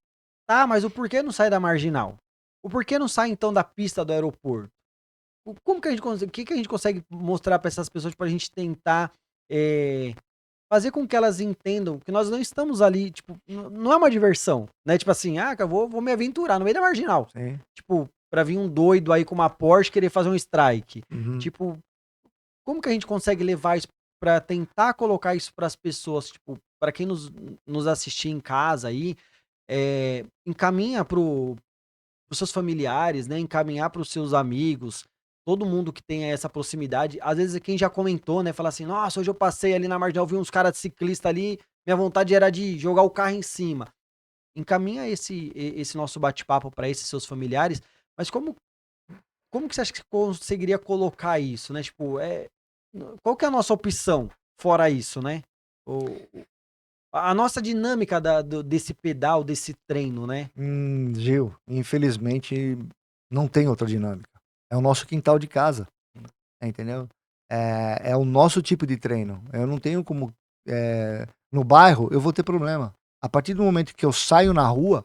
Tá, mas o porquê não sai da marginal? O porquê não sai então da pista do aeroporto? Como que a gente consegue, o que que a gente consegue mostrar para essas pessoas para a gente tentar é, fazer com que elas entendam que nós não estamos ali, tipo, não é uma diversão, né? Tipo assim, ah, cara, vou me aventurar no meio da marginal. Sim. Tipo, pra vir um doido aí com uma Porsche querer fazer um strike. Uhum. Tipo, como que a gente consegue levar isso pra tentar colocar isso pras pessoas, tipo, pra quem nos assistir em casa aí, encaminha pros seus familiares, né? Encaminhar pros seus amigos, todo mundo que tenha essa proximidade. Às vezes quem já comentou, né? Fala assim, nossa, hoje eu passei ali na marginal, vi uns caras de ciclista ali, minha vontade era de jogar o carro em cima. Encaminha esse nosso bate-papo para esses seus familiares, mas como que você acha que conseguiria colocar isso, né? Tipo, qual que é a nossa opção fora isso, né? O, a nossa dinâmica desse pedal, desse treino, né? Gil, infelizmente não tem outra dinâmica. É o nosso quintal de casa, entendeu? É o nosso tipo de treino. Eu não tenho como. No bairro, eu vou ter problema. A partir do momento que eu saio na rua,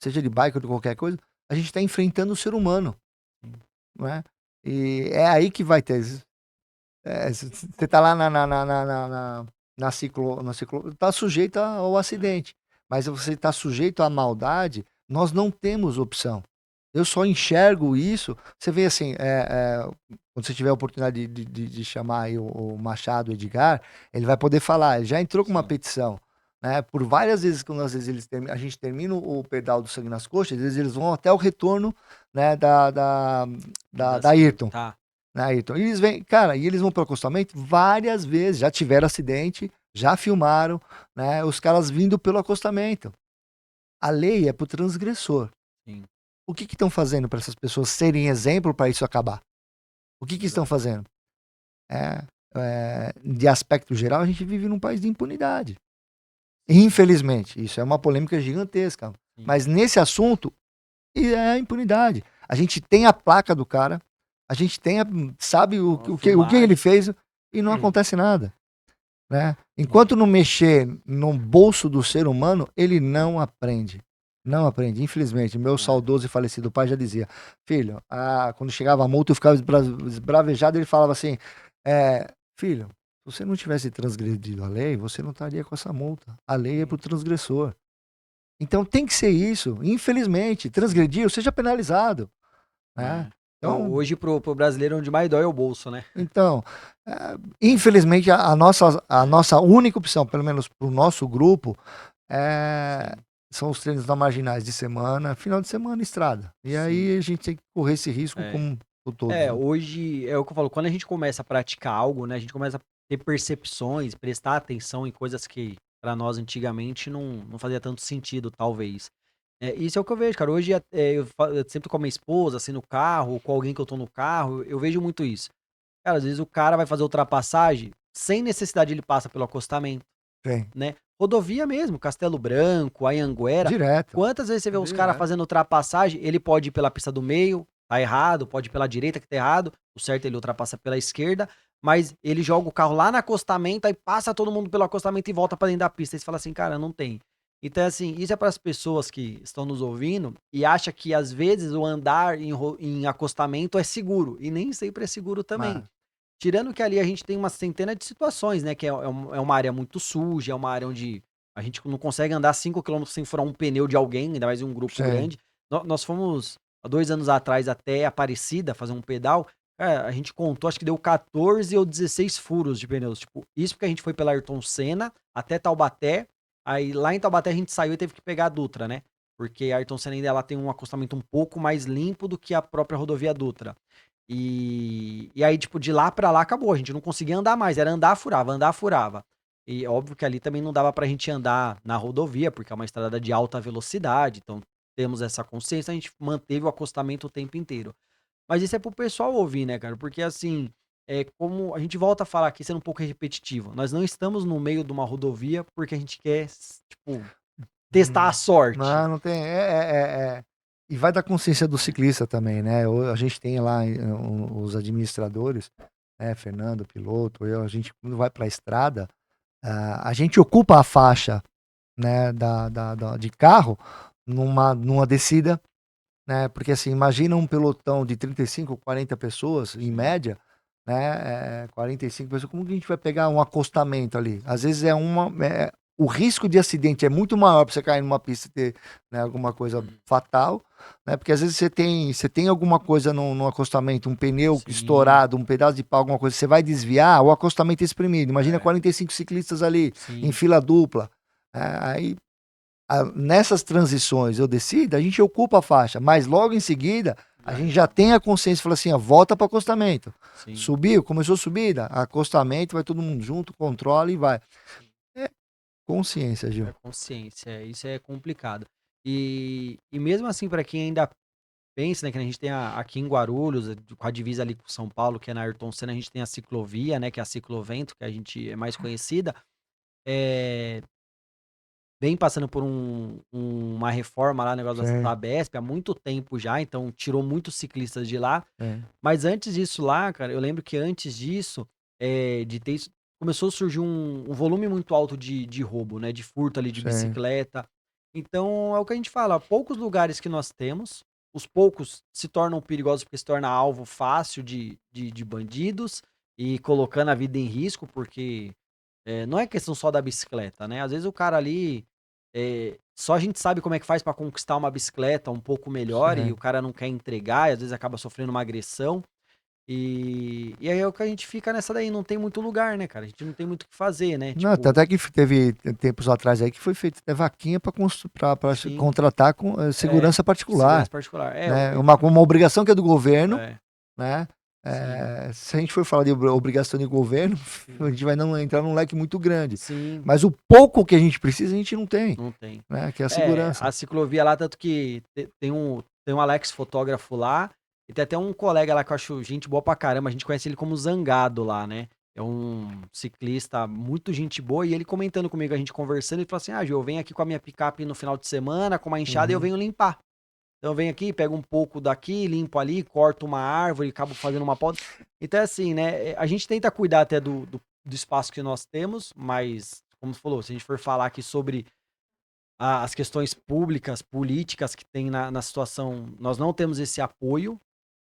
seja de bike ou de qualquer coisa, a gente está enfrentando o ser humano, não é? E é aí que vai ter. Você tá lá na ciclo, tá sujeito ao acidente. Mas você tá sujeito à maldade, nós não temos opção. Eu só enxergo isso. Você vê assim, quando você tiver a oportunidade de chamar aí o Machado, o Edgar, ele vai poder falar. Ele já entrou com uma Sim. petição, né? Por várias vezes, quando às vezes a gente termina o pedal do Sangue nas Coxas, às vezes eles vão até o retorno, né, da Ayrton. Tá. Né, então, eles vêm, cara, e eles vão para o acostamento várias vezes, já tiveram acidente, já filmaram, né, os caras vindo pelo acostamento. A lei é pro transgressor. Sim. O que estão fazendo para essas pessoas serem exemplo para isso acabar? O que estão Exato. fazendo? De aspecto geral, a gente vive num país de impunidade. Infelizmente, isso é uma polêmica gigantesca. Sim. Mas nesse assunto, é a impunidade. A gente tem a placa do cara, a gente tem sabe Ó, o que ele filmagem. fez e não acontece nada, né? Enquanto não mexer no bolso do ser humano, ele não aprende. Não aprende, infelizmente. Meu É. saudoso e falecido pai já dizia: filho, quando chegava a multa, eu ficava esbravejado. Ele falava assim: filho, se você não tivesse transgredido a lei, você não estaria com essa multa. A lei é Sim. pro transgressor. Então tem que ser isso. Infelizmente, Sim. transgrediu, seja penalizado, né? É. Então, Hoje, pro brasileiro, onde mais dói é o bolso, né? então infelizmente, a nossa única opção, pelo menos para o nosso grupo, é, Sim, são os treinos da Marginais de semana, final de semana, estrada. E sim. aí a gente tem que correr esse risco É. como todos, né? Hoje é o que eu falo, quando a gente começa a praticar algo, né, a gente começa a ter percepções, prestar atenção em coisas que pra nós antigamente não fazia tanto sentido, talvez. Isso é o que eu vejo, cara. Hoje eu sempre com a minha esposa, assim, no carro, ou com alguém que eu tô no carro, eu vejo muito isso. Cara, às vezes o cara vai fazer ultrapassagem, sem necessidade ele passa pelo acostamento, Tem. né? Rodovia mesmo, Castelo Branco, Anhanguera. Direto. Quantas vezes você vê os caras Direto. fazendo ultrapassagem, ele pode ir pela pista do meio, tá errado, pode ir pela direita que tá errado, o certo é ele ultrapassa pela esquerda, mas ele joga o carro lá no acostamento, aí passa todo mundo pelo acostamento e volta pra dentro da pista. Aí você fala assim, cara, não tem. Então, assim, isso é para as pessoas que estão nos ouvindo e acha que às vezes o andar em acostamento é seguro, e nem sempre é seguro também. Mas, Tirando que ali a gente tem uma centena de situações, né? Que é uma área muito suja, é uma área onde a gente não consegue andar 5 km sem furar um pneu de alguém, ainda mais em um grupo sim. grande. Nós fomos há 2 anos atrás até Aparecida fazer um pedal. Cara, a gente contou, acho que deu 14 ou 16 furos de pneus. Tipo, isso porque a gente foi pela Ayrton Senna até Taubaté. Aí lá em Taubaté a gente saiu e teve que pegar a Dutra, né? Porque a Ayrton Senna ainda ela tem um acostamento um pouco mais limpo do que a própria rodovia Dutra. E aí, tipo, de lá pra lá acabou. A gente não conseguia andar mais. Era andar, furava, andar, furava. E óbvio que ali também não dava pra gente andar na rodovia, porque é uma estrada de alta velocidade. Então temos essa consciência, a gente manteve o acostamento o tempo inteiro. Mas isso é pro pessoal ouvir, né, cara? Porque assim, como a gente volta a falar aqui, sendo um pouco repetitivo, nós não estamos no meio de uma rodovia porque a gente quer, tipo, testar a sorte. não tem. E vai da consciência do ciclista também, né? A gente tem lá os administradores, né? Fernando, piloto, a gente, quando vai para a estrada, a gente ocupa a faixa, né, de carro numa descida, né? Porque assim, imagina um pelotão de 35, 40 pessoas, em Sim, média, né? 45 pessoas, como que a gente vai pegar um acostamento ali? Às vezes o risco de acidente é muito maior para você cair numa pista e ter, né, alguma coisa uhum, fatal, né? Porque às vezes você tem alguma coisa no acostamento, um pneu sim, estourado, um pedaço de pau, alguma coisa, você vai desviar, o acostamento é espremido. Imagina é, 45 ciclistas ali em sim, fila dupla. Aí nessas transições eu decido, a gente ocupa a faixa, mas logo em seguida a gente é, já tem a consciência, fala assim, ó, volta para acostamento. sim. Subiu, começou a subida, acostamento, vai todo mundo junto, controla e vai. Sim. É consciência, Gil. É consciência, isso é complicado. E mesmo assim, para quem ainda pensa, né, que a gente tem aqui em Guarulhos, com a divisa ali com São Paulo, que é na Ayrton Senna, a gente tem a ciclovia, né, que é a Ciclovento, que a gente é mais conhecida, é, vem passando por uma reforma lá, negócio da Sim, Sabesp, há muito tempo já, então tirou muitos ciclistas de lá. é, Mas antes disso lá, cara, eu lembro que antes disso, de ter isso, começou a surgir um volume muito alto de roubo, né? De furto ali de sim. bicicleta. Então, é o que a gente fala, poucos lugares que nós temos, os poucos se tornam perigosos porque se torna alvo fácil de bandidos e colocando a vida em risco, porque não é questão só da bicicleta, né? Às vezes o cara ali, só a gente sabe como é que faz pra conquistar uma bicicleta um pouco melhor e o Sim. cara não quer entregar e às vezes acaba sofrendo uma agressão. E aí é o que a gente fica nessa daí, não tem muito lugar, né, cara? A gente não tem muito o que fazer, né? Não, Tipo, até que teve tempos atrás aí que foi feita até vaquinha para sim, contratar com segurança segurança particular, particular. né? Uma obrigação que é do governo, É, né? sim, Se a gente for falar de obrigação de governo, a sim, gente vai não entrar num leque muito grande. sim, Mas o pouco que a gente precisa, a gente não tem, não tem. né? Que é a segurança. A ciclovia lá, tanto que tem um Alex fotógrafo lá, e tem até um colega lá que eu acho gente boa pra caramba, a gente conhece ele como Zangado lá, né? É um ciclista muito gente boa, e ele comentando comigo, a gente conversando, ele falou assim: ah, Gil, eu venho aqui com a minha picape no final de semana, com uma enxada, e eu Uhum. venho limpar. Então eu venho aqui, pego um pouco daqui, limpo ali, corto uma árvore, acabo fazendo uma poda. Então é assim, né? A gente tenta cuidar até do espaço que nós temos, mas, como você falou, se a gente for falar aqui sobre as questões públicas, políticas que tem na situação, nós não temos esse apoio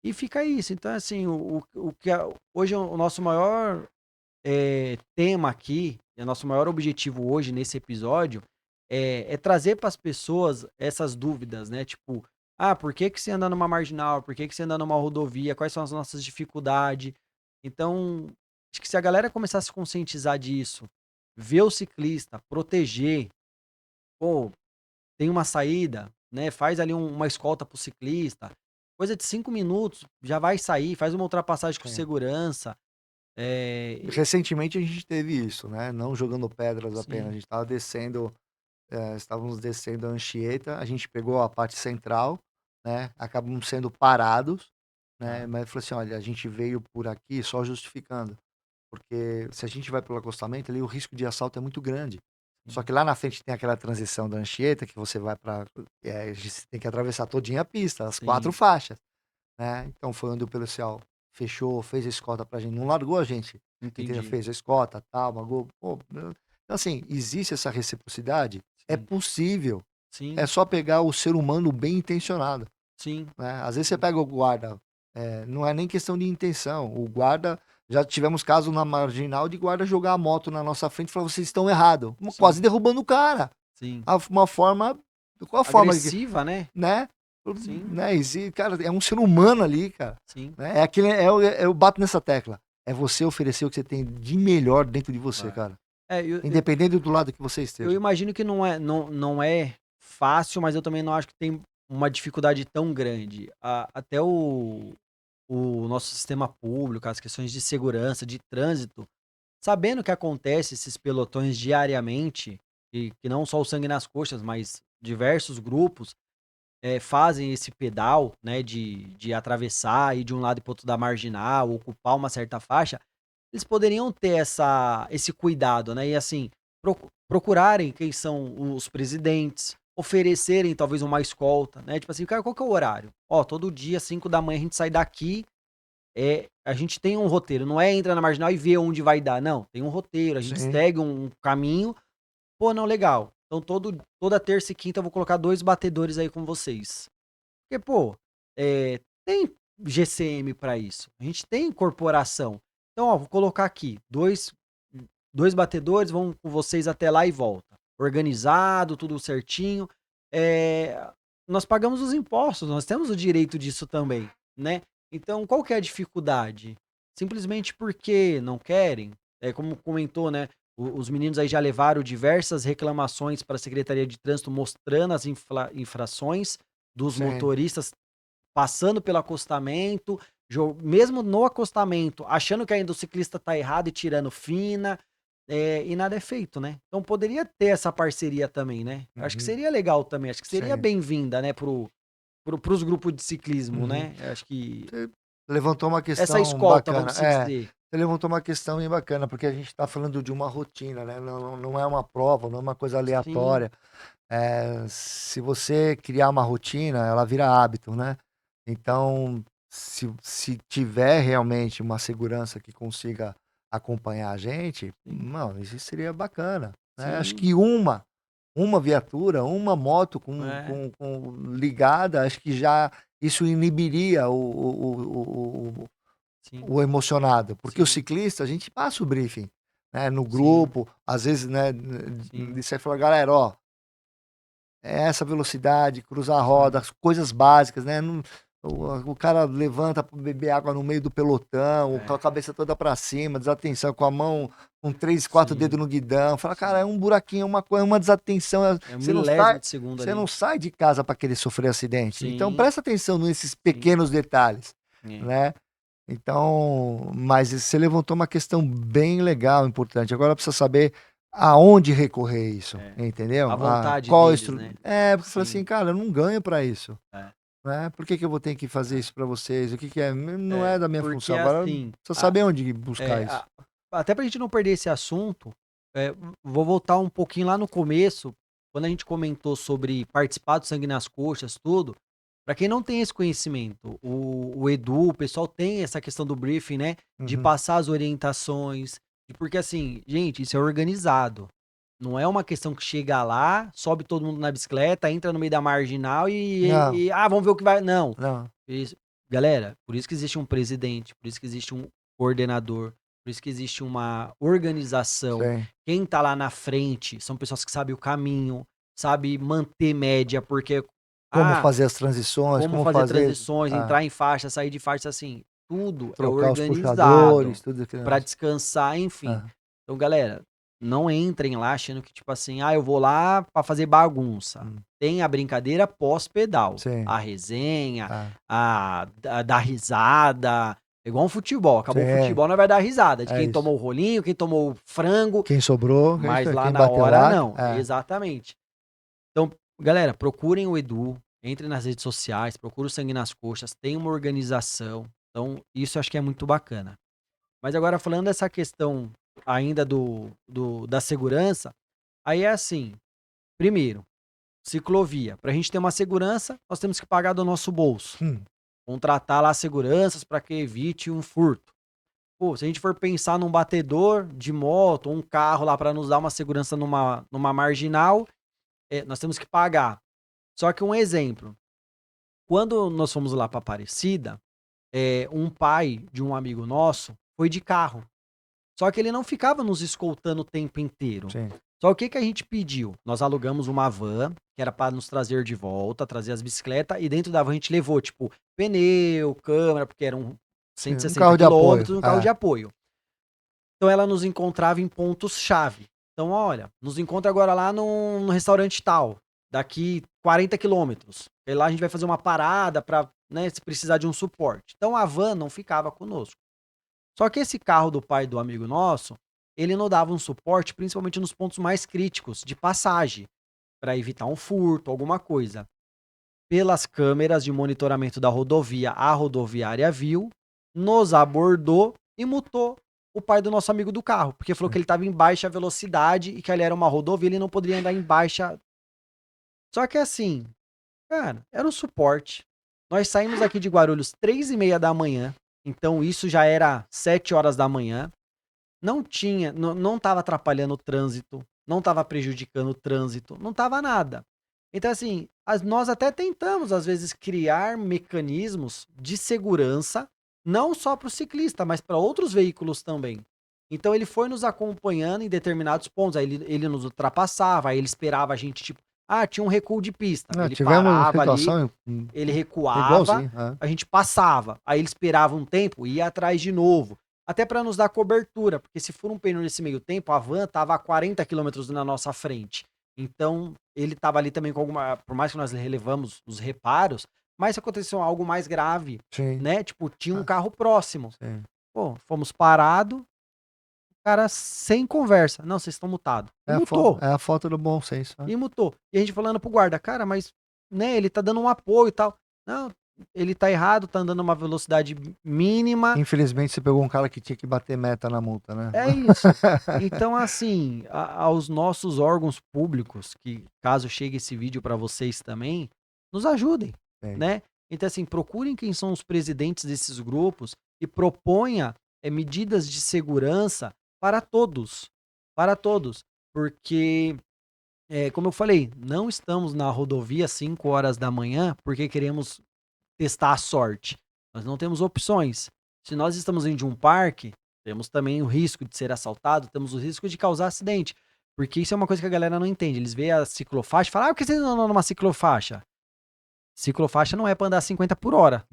e fica isso. Então, assim, o que hoje é o nosso maior tema aqui, e o nosso maior objetivo hoje nesse episódio é trazer para as pessoas essas dúvidas, né? Tipo, Por que que você anda numa marginal? Por que que você anda numa rodovia? Quais são as nossas dificuldades? Então, acho que se a galera começar a se conscientizar disso, ver o ciclista, proteger, pô, tem uma saída, né? Faz ali uma escolta pro ciclista, coisa de 5 minutos, já vai sair, faz uma ultrapassagem com Sim. segurança. Recentemente a gente teve isso, né? Não jogando pedras apenas, a Sim, gente estava descendo, estávamos descendo a Anchieta, a gente pegou a parte central, né? Acabamos sendo parados, né? tá. Mas falou assim, olha, a gente veio por aqui só justificando, porque se a gente vai pelo acostamento ali, o risco de assalto é muito grande. Só Sim, que lá na frente tem aquela transição da Anchieta que você vai para, você tem que atravessar todinha a pista, as 4 sim, faixas, né? Então foi onde o policial fechou, fez a escolta pra gente, não largou a gente, entendeu? entendi. Fez a escolta, tal, bagulho, pô, então assim, existe essa reciprocidade? É Sim, possível, é sim, só pegar o ser humano bem intencionado, sim, né? Às vezes você sim. pega o guarda, não é nem questão de intenção, o guarda já tivemos caso na marginal de guarda jogar a moto na nossa frente e falar: "Vocês estão errado", quase Sim, derrubando o cara. sim. Uma forma, qual a forma que, Agressiva, né? né? Sim, Né? Cara, é um ser humano ali, cara. sim. Né? Eu bato nessa tecla. É você oferecer o que você tem de melhor dentro de você, É. cara. Eu Independente do lado que você eu esteja. imagino que não é fácil, mas eu também não acho que tem uma dificuldade tão grande. Até o nosso sistema público, as questões de segurança, de trânsito, sabendo que acontece esses pelotões diariamente, e que não só o sangue nas coxas, mas diversos grupos, fazem esse pedal, né, de atravessar, ir de um lado para o outro da marginal, ocupar uma certa faixa, eles poderiam ter esse cuidado, né, e assim, procurarem quem são os presidentes, oferecerem talvez uma escolta, né, tipo assim: "Cara, qual que é o horário? Ó, todo dia 5 da manhã a gente sai daqui, a gente tem um roteiro, não é entra na marginal e vê onde vai dar, não, tem um roteiro, a gente Sim, segue um caminho. Pô, não, legal. Então toda terça e quinta eu vou colocar 2 batedores aí com vocês". Porque, pô, tem GCM pra isso. A gente tem corporação. Então, ó, vou colocar aqui dois batedores, vão com vocês até lá e volta. Organizado, tudo certinho. Eh, Nós pagamos os impostos, nós temos o direito disso também, né? Então, qual que é a dificuldade? Simplesmente porque não querem? É como comentou, né? Os meninos aí já levaram diversas reclamações para a Secretaria de Trânsito mostrando as infrações dos sim. motoristas passando pelo acostamento, mesmo no acostamento, achando que ainda o ciclista tá errado e tirando fina, e nada é feito, né. Então poderia ter essa parceria também, né. Acho que Uhum, seria legal também, acho que seria sim. bem-vinda, né, para os grupos de ciclismo, Uhum. né. Acho que Você levantou uma essa questão escolta, bacana. vamos se dizer. Você levantou uma questão bem bacana, porque a gente está falando de uma rotina, né? Não é uma prova, não é uma coisa Sim, aleatória. Se você criar uma rotina, ela vira hábito, né? Então, se tiver realmente uma segurança que consiga acompanhar a gente, sim, não, isso seria bacana, né? Acho sim, que uma viatura, uma moto é, ligada, acho que já isso inibiria sim, o emocionado, porque o sim, ciclista, a gente passa o briefing, né, no sim, grupo, às vezes, né, sim, você fala: "Galera, ó, é essa velocidade, cruzar a roda", sim, as coisas básicas, né, não, o cara levanta para beber água no meio do pelotão, com a é, cabeça toda para cima, desatenção, com a mão com 3, 4 dedos sim, no guidão, fala: "Cara, é sim. um buraquinho, é uma coisa, é uma desatenção, É um milésimo de segundo você não ali. sai de casa para querer sofrer acidente". Então Sim, presta atenção nesses sim, pequenos detalhes, é. né. Então, mas você levantou uma questão bem legal, importante. Agora precisa saber aonde recorrer isso, É. A entendeu? vontade Qual a deles, estru né. porque você fala Sim, assim: "Cara, eu não ganho para isso, é, né, por que que eu vou ter que fazer é, isso para vocês? O que que é? Não é da minha porque função". Agora assim, precisa saber onde buscar isso. a até pra gente não perder esse assunto, vou voltar um pouquinho lá no começo, quando a gente comentou sobre participar do Sangue nas Coxas, tudo, pra quem não tem esse conhecimento, o Edu, o pessoal tem essa questão do briefing, né, de Uhum. passar as orientações, porque assim, gente, isso é organizado. Não é uma questão que chega lá, sobe todo mundo na bicicleta, entra no meio da marginal Não, vamos ver o que vai. Não. não. Isso. Galera, por isso que existe um presidente, por isso que existe um coordenador, por isso que existe uma organização. Sim. Quem tá lá na frente são pessoas que sabem o caminho, sabe manter média, porque Como fazer as transições, como fazer transições, entrar em faixa, sair de faixa, assim, tudo trocar é os organizado puxadores, tudo aquilo. para descansar, enfim. Então, galera, não entrem lá achando que, tipo assim, eu vou lá para fazer bagunça. Tem a brincadeira pós-pedal. A resenha, a dar risada. É igual um futebol. Acabou o futebol, não vai dar risada. De quem tomou o rolinho, quem tomou o frango. Quem sobrou, mas lá quem na bateu hora, lá. não. Exatamente. Então, galera, procurem o Edu. Entrem nas redes sociais, procurem o Sangue nas Coxas. Tem uma organização. Então, isso eu acho que é muito bacana. Mas agora, falando dessa questão ainda da segurança, aí é assim, primeiro, ciclovia. Para a gente ter uma segurança, nós temos que pagar do nosso bolso. Contratar lá seguranças para que evite um furto. Pô, se a gente for pensar num batedor de moto, um carro lá para nos dar uma segurança numa marginal, nós temos que pagar. Só que um exemplo, quando nós fomos lá para Aparecida, um pai de um amigo nosso foi de carro. Só que ele não ficava nos escoltando o tempo inteiro. Sim. Só o que a gente pediu? Nós alugamos uma van, que era para nos trazer de volta, trazer as bicicletas, e dentro da van a gente levou, tipo, pneu, câmera, porque eram 160 quilômetros, um carro de apoio. Então ela nos encontrava em pontos-chave. Então, olha, nos encontra agora lá no restaurante tal, daqui 40 quilômetros. E lá a gente vai fazer uma parada para, né, se precisar de um suporte. Então a van não ficava conosco. Só que esse carro do pai do amigo nosso, ele não dava um suporte, principalmente nos pontos mais críticos de passagem, para evitar um furto, alguma coisa. Pelas câmeras de monitoramento da rodovia, a rodoviária viu, nos abordou e multou o pai do nosso amigo do carro, porque falou que ele estava em baixa velocidade e que ali era uma rodovia, ele não poderia andar em baixa. Só que assim, cara, era um suporte. Nós saímos aqui de Guarulhos 3h30 da manhã, então isso já era 7 horas da manhã. Não tinha, não estava atrapalhando o trânsito, não estava prejudicando o trânsito, não estava nada. Então, assim, nós até tentamos, às vezes, criar mecanismos de segurança, não só para o ciclista, mas para outros veículos também. Então, ele foi nos acompanhando em determinados pontos, aí ele nos ultrapassava, aí ele esperava a gente, tipo, tinha um recuo de pista. Ele parava ali, ele recuava, a gente passava, aí ele esperava um tempo e ia atrás de novo. Até para nos dar cobertura, porque se for um pneu nesse meio tempo, a van estava a 40 quilômetros na nossa frente. Então, ele estava ali também com alguma... Por mais que nós relevamos os reparos, mas se aconteceu algo mais grave, né? Tipo, tinha um carro próximo. Pô, fomos parados, o cara sem conversa. Não, vocês estão mutados. E mutou. É a falta do bom senso. E mutou. E a gente falando pro guarda, cara, mas, né, ele tá dando um apoio e tal. Não, ele tá errado, tá andando uma velocidade mínima. Infelizmente você pegou um cara que tinha que bater meta na multa, né? É isso. Então, assim, aos nossos órgãos públicos, que caso chegue esse vídeo para vocês também, nos ajudem, né? Então, assim, procurem quem são os presidentes desses grupos e proponha medidas de segurança para todos. Para todos. Porque, como eu falei, não estamos na rodovia às 5 horas da manhã porque queremos testar a sorte. Nós não temos opções. Se nós estamos indo de um parque, temos também o risco de ser assaltado, temos o risco de causar acidente. Porque isso é uma coisa que a galera não entende. Eles veem a ciclofaixa e falam, por que vocês não andam numa ciclofaixa? Ciclofaixa não é para andar 50 por hora,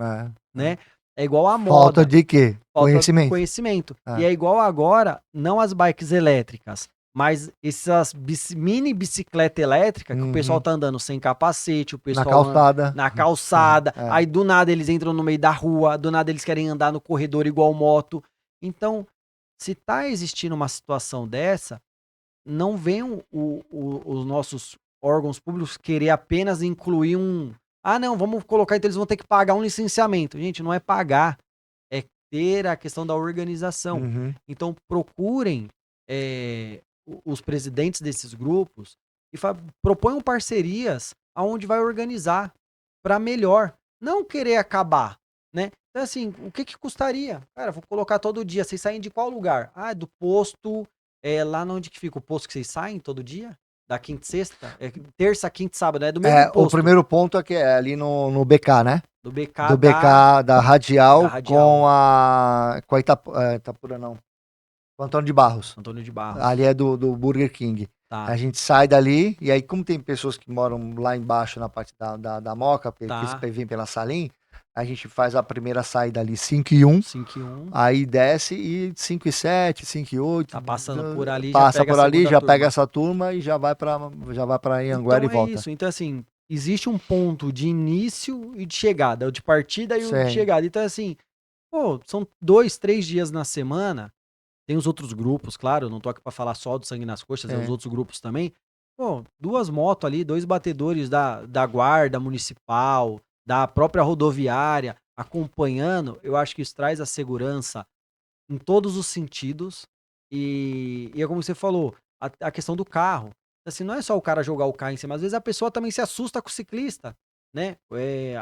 né? É igual a moda. Falta de quê? Conhecimento. E é igual agora, não as bikes elétricas, mas essas mini bicicleta elétrica que o pessoal tá andando sem capacete, o pessoal na calçada, aí do nada eles entram no meio da rua, do nada eles querem andar no corredor igual moto. Então, se tá existindo uma situação dessa, não venham os nossos órgãos públicos querer apenas incluir não, vamos colocar, então eles vão ter que pagar um licenciamento. Gente, não é pagar, é ter a questão da organização. Então, procurem os presidentes desses grupos e proponham parcerias aonde vai organizar para melhor, não querer acabar, né? Então, assim, o que custaria? Cara, vou colocar todo dia, vocês saem de qual lugar? Do posto, lá onde que fica o posto que vocês saem todo dia? Da quinta e sexta? Terça, quinta e sábado, né? Do mesmo posto. O primeiro ponto é que é ali no BK, né? Do BK, da Radial, com a Itapura, não. Com Antônio de Barros. Antônio de Barros. Ali é do Burger King. Tá, A gente sai dali, e aí, como tem pessoas que moram lá embaixo na parte da Moca, que tá. vêm pela Salim, a gente faz a primeira saída ali 5 e 1, 5 e 1. aí desce e 5 e 7, 5 e 8, Tá passando por ali, já passa pega a por ali, segunda já pega turma. essa turma e já vai para Anhanguera Então e é volta. isso. Então, assim, existe um ponto de início e de chegada, o de partida e o de Sim, chegada. Então, assim, pô, são 2, 3 dias na semana. Tem os outros grupos, claro, eu não tô aqui pra falar só do Sangue nas Coxas, é os sim. outros grupos também. Pô, 2 motos ali, 2 batedores da guarda municipal, da própria rodoviária, acompanhando, eu acho que isso traz a segurança em todos os sentidos. E é como você falou, a questão do carro. Assim, não é só o cara jogar o carro em cima, às vezes a pessoa também se assusta com o ciclista, né?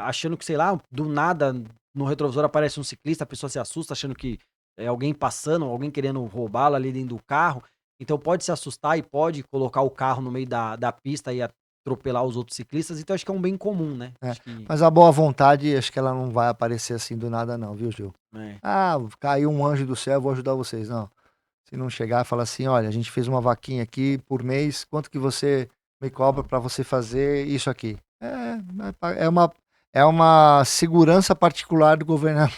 Achando que, sei lá, do nada no retrovisor aparece um ciclista, a pessoa se assusta achando que é alguém passando, alguém querendo roubá-la ali dentro do carro. Então pode se assustar e pode colocar o carro no meio da pista e atropelar os outros ciclistas. Então acho que é um bem comum, né? É. Acho que. Mas a boa vontade, acho que ela não vai aparecer assim do nada, não, viu, Gil? É, Ah, caiu um anjo do céu, vou ajudar vocês. Não. Se não chegar e falar assim, olha, a gente fez uma vaquinha aqui por mês, quanto que você me cobra para você fazer isso aqui? É uma segurança particular do governador.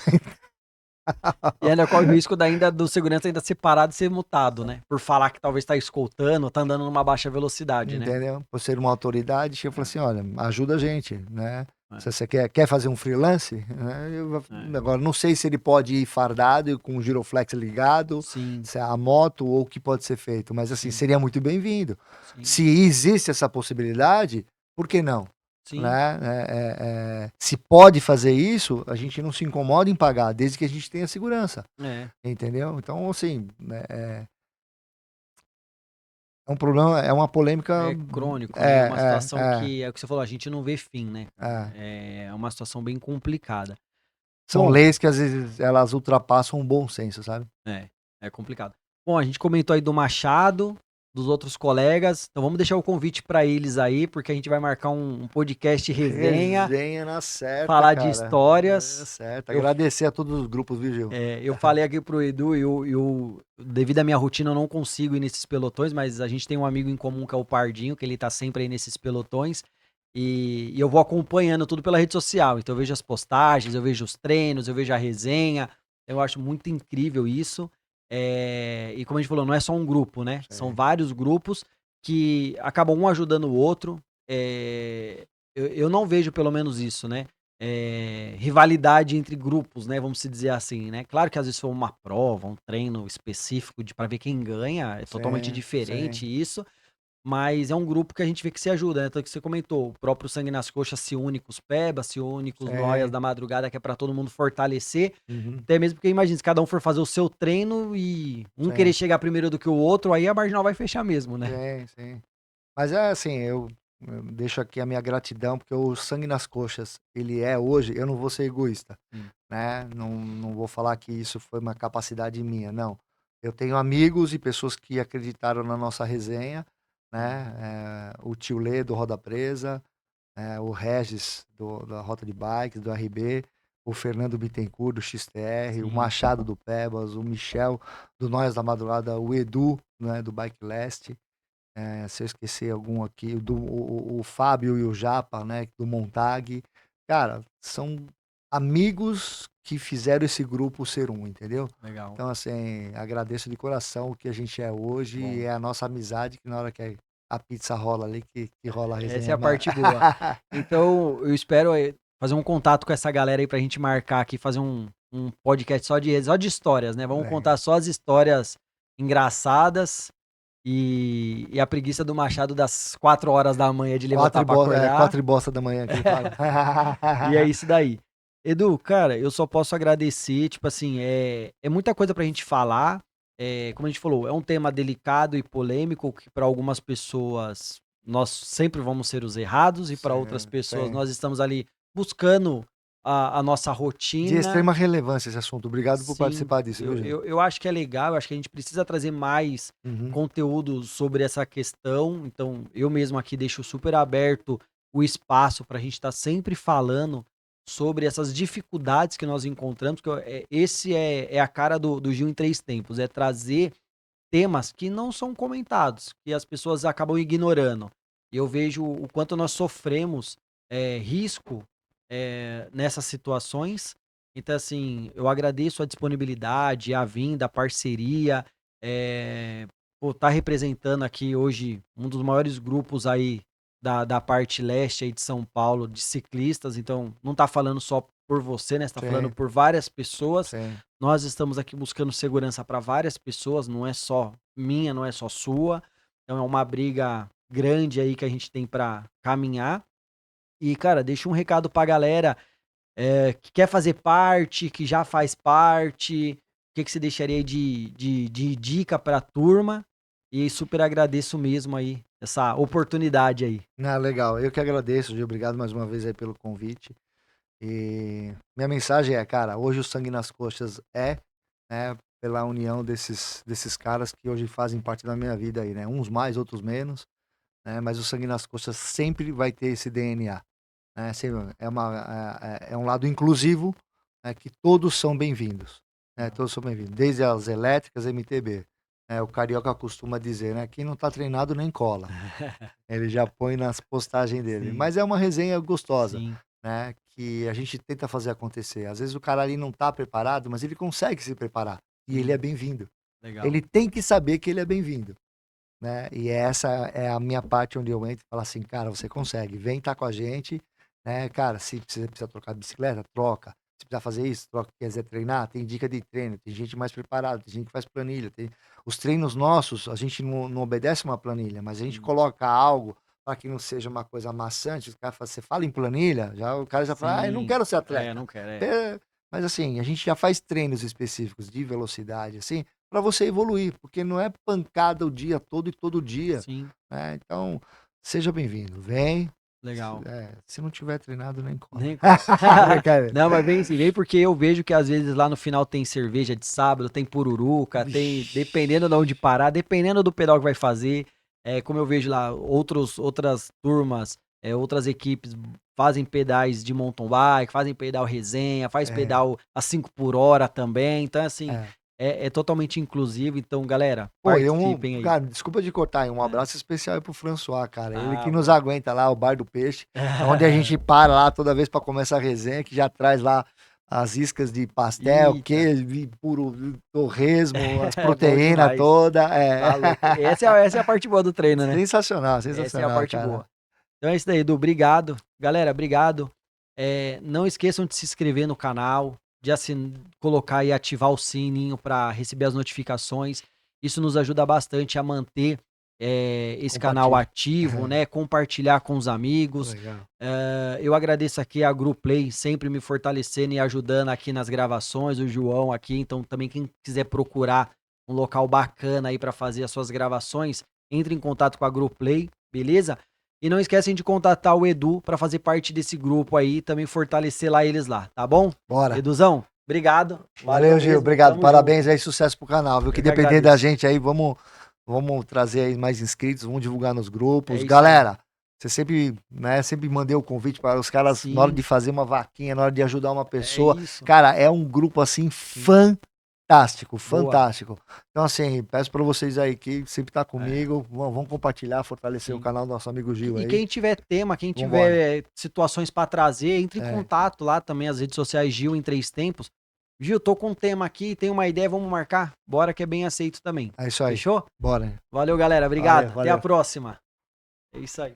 e ainda corre o risco ainda do segurança ainda ser parado e ser multado, né? Por falar que talvez tá escoltando, tá andando numa baixa velocidade, né? Entendeu? Por ser uma autoridade, chega e fala assim, olha, ajuda a gente, né? É, Se você quer fazer um freelance, né? é. Agora, não sei se ele pode ir fardado e com o giroflex ligado, Sim, se é a moto ou o que pode ser feito, mas assim, sim, seria muito bem-vindo. sim, Se existe essa possibilidade, por que não? sim. Né? Se pode fazer isso, a gente não se incomoda em pagar, desde que a gente tenha segurança, É, entendeu? Então, assim, é um problema, é uma polêmica. é crônico, né? É uma É, situação que, é o que você falou, a gente não vê fim, né, cara? é. É uma situação bem complicada. São Bom, leis que às vezes elas ultrapassam o bom senso, sabe? é complicado. Bom, a gente comentou aí do Machado, dos outros colegas, então vamos deixar o convite pra eles aí, porque a gente vai marcar um podcast resenha, Resenha na certa, falar de cara. É histórias. certo. Eu Agradecer a todos os grupos, viu, Gil? Eu falei aqui pro Edu, devido à minha rotina, eu não consigo ir nesses pelotões, mas a gente tem um amigo em comum que é o Pardinho, que ele tá sempre aí nesses pelotões. E eu vou acompanhando tudo pela rede social. Então eu vejo as postagens, eu vejo os treinos, eu vejo a resenha. Eu acho muito incrível isso. E como a gente falou, não é só um grupo, né? São Sim, vários grupos que acabam um ajudando o outro. Eu não vejo pelo menos isso, né? Rivalidade entre grupos, né? Vamos se dizer assim, né? Claro que às vezes for uma prova, um treino específico para ver quem ganha, é totalmente sim, diferente sim, isso, mas é um grupo que a gente vê que se ajuda, né? Tanto que você comentou, o próprio Sangue nas Coxas se une com os Pebas, se une com os Noias sim. da Madrugada, que é para todo mundo fortalecer, Uhum, até mesmo porque imagina, se cada um for fazer o seu treino e um querer sim, chegar primeiro do que o outro, aí a marginal vai fechar mesmo, né? sim, sim. Mas é assim, eu deixo aqui a minha gratidão, porque o sangue nas coxas, ele é hoje, eu não vou ser egoísta, Sim, né? Não vou falar que isso foi uma capacidade minha, não. Eu tenho amigos e pessoas que acreditaram na nossa resenha, sim, né? O tio Lê do Roda Presa, o Regis da Rota de Bikes, do RB, o Fernando Bittencourt do XTR, o sim, Machado do Pebas, o Michel do Nós da Madrugada, o Edu, né, do Bike Leste. Se eu esquecer algum aqui, o Fábio e o Japa, né, do Montag. Cara, são amigos que fizeram esse grupo ser um, entendeu? legal. Então, assim, agradeço de coração o que a gente é hoje e Bom. é a nossa amizade que na hora que a pizza rola ali, que rola a Essa é resenha. a parte boa. Então, eu espero fazer um contato com essa galera aí pra gente marcar aqui, fazer um podcast só de histórias, né? Vamos contar Legal. só as histórias engraçadas e a preguiça do Machado das 4 horas da manhã de levantar pra acordar. Quatro e bosta da manhã que ele fala. E é isso daí. Edu, cara, eu só posso agradecer, tipo assim, é muita coisa pra gente falar. Como a gente falou, é um tema delicado e polêmico que para algumas pessoas nós sempre vamos ser os errados e para outras Sim, pessoas sim. nós estamos ali buscando a nossa De rotina. extrema relevância esse assunto. Obrigado por Sim, participar disso, viu, eu, Gil? eu, eu acho que é legal, eu acho que a gente precisa trazer mais Uhum. conteúdo sobre essa questão. Então, eu mesmo aqui deixo super aberto o espaço para a gente estar sempre falando sobre essas dificuldades que nós encontramos, esse é a cara do Gil em Três Tempos, é trazer temas que não são comentados, que as pessoas acabam ignorando. E eu vejo o quanto nós sofremos risco nessas situações. Então, assim, eu agradeço a disponibilidade, a vinda, a parceria, por estar representando aqui hoje um dos maiores grupos aí da parte leste aí de São Paulo, de ciclistas. Então, não tá falando só por você, né? Você tá falando Sim, por várias pessoas. sim. Nós estamos aqui buscando segurança para várias pessoas, não é só minha, não é só sua. Então, é uma briga grande aí que a gente tem para caminhar. E, cara, deixa um recado pra galera que quer fazer parte, que já faz parte. O que, que você deixaria aí de dica pra turma? E super agradeço mesmo aí essa oportunidade aí. Ah, legal. Eu que agradeço, Gil. Obrigado mais uma vez aí pelo convite. E minha mensagem é, cara, hoje o sangue nas coxas né, pela união desses caras que hoje fazem parte da minha vida aí, né? Uns mais, outros menos, né? Mas o sangue nas coxas sempre vai ter esse DNA, né? É um lado inclusivo, né, que todos são bem-vindos, né? Todos são bem-vindos, desde as elétricas, MTB. O Carioca costuma dizer, né? Quem não tá treinado nem cola. Ele já põe nas postagens dele. Sim, Mas é uma resenha gostosa, sim, né? Que a gente tenta fazer acontecer. Às vezes o cara ali não tá preparado, mas ele consegue se preparar. E ele é sim, bem-vindo. legal. Ele tem que saber que ele é bem-vindo, né? E essa é a minha parte onde eu entro e falo assim, cara, você consegue, vem tá com a gente, né? Cara, se você precisa trocar de bicicleta, troca. Se precisar fazer isso, troca. Quer dizer, treinar, tem dica de treino, tem gente mais preparada, tem gente que faz planilha. Os treinos nossos, a gente não obedece uma planilha, mas a gente Sim, coloca algo para que não seja uma coisa maçante. Os caras falam, você fala em planilha, já, o cara já fala, ah, eu não sim. quero ser Não atleta. quero, Mas assim, a gente já faz treinos específicos de velocidade, assim, para você evoluir, porque não é pancada o dia todo e todo dia, Sim, né? Então, seja bem-vindo. Vem. legal. Se não tiver treinado, nem cola. Nem co Brincadeira. Não, mas vem sim, vem porque eu vejo que às vezes lá no final tem cerveja de sábado, tem pururuca, tem dependendo de onde parar, dependendo do pedal que vai fazer, como eu vejo lá outras turmas, outras equipes fazem pedais de mountain bike, fazem pedal resenha, faz É, pedal a 5 por hora também, então assim, é. é totalmente inclusivo, então galera, Pô, participem aí. cara, desculpa de cortar, um É. abraço especial aí pro François, cara. Ele que Ah, nos boa. aguenta lá, o Bar do Peixe, onde a gente para lá toda vez para começar a resenha, que já traz lá as iscas de pastel, Eita, queijo, puro torresmo, as é bom proteínas demais. toda. Tá louco. Essa é a parte boa do treino, né? Sensacional, Essa é a sensacional, parte cara. boa. Então é isso daí, Edu. Obrigado. Galera, obrigado. Não esqueçam de se inscrever no canal, de colocar e ativar o sininho para receber as notificações. Isso nos ajuda bastante a manter esse canal Compartilha. ativo, né? Compartilhar com os amigos. Legal. Eu agradeço aqui a GruPlay, sempre me fortalecendo e ajudando aqui nas gravações, o João aqui. Então, também quem quiser procurar um local bacana aí para fazer as suas gravações, entre em contato com a GruPlay, beleza? E não esquecem de contatar o Edu para fazer parte desse grupo aí e também fortalecer lá eles lá, tá bom? Bora. Eduzão, obrigado. Valeu Valeu, Gil. mesmo. Obrigado. Tamo junto. Parabéns aí, sucesso pro canal, viu? Eu Que que depender da agradeço. gente aí, vamos trazer aí mais inscritos, vamos divulgar nos É grupos. isso aí. Galera, você sempre, né, sempre mandei o convite para os caras na hora Sim, de fazer uma vaquinha, na hora de ajudar uma é pessoa. isso. Cara, é um grupo assim Sim. fantástico, Boa. fantástico. Então assim, peço para vocês aí que sempre tá É, comigo, vamos compartilhar, fortalecer o sim. canal do nosso amigo Gil E aí. quem tiver tema, quem Vambora. tiver situações para trazer, entre em É, contato lá também, as redes sociais Gil em Três Tempos. Gil, tô com um tema aqui, tem uma ideia, vamos marcar? Bora que é bem aceito também. é isso aí. Fechou? Bora. Valeu, galera. Valeu, Obrigado. Até a valeu. próxima. É isso aí.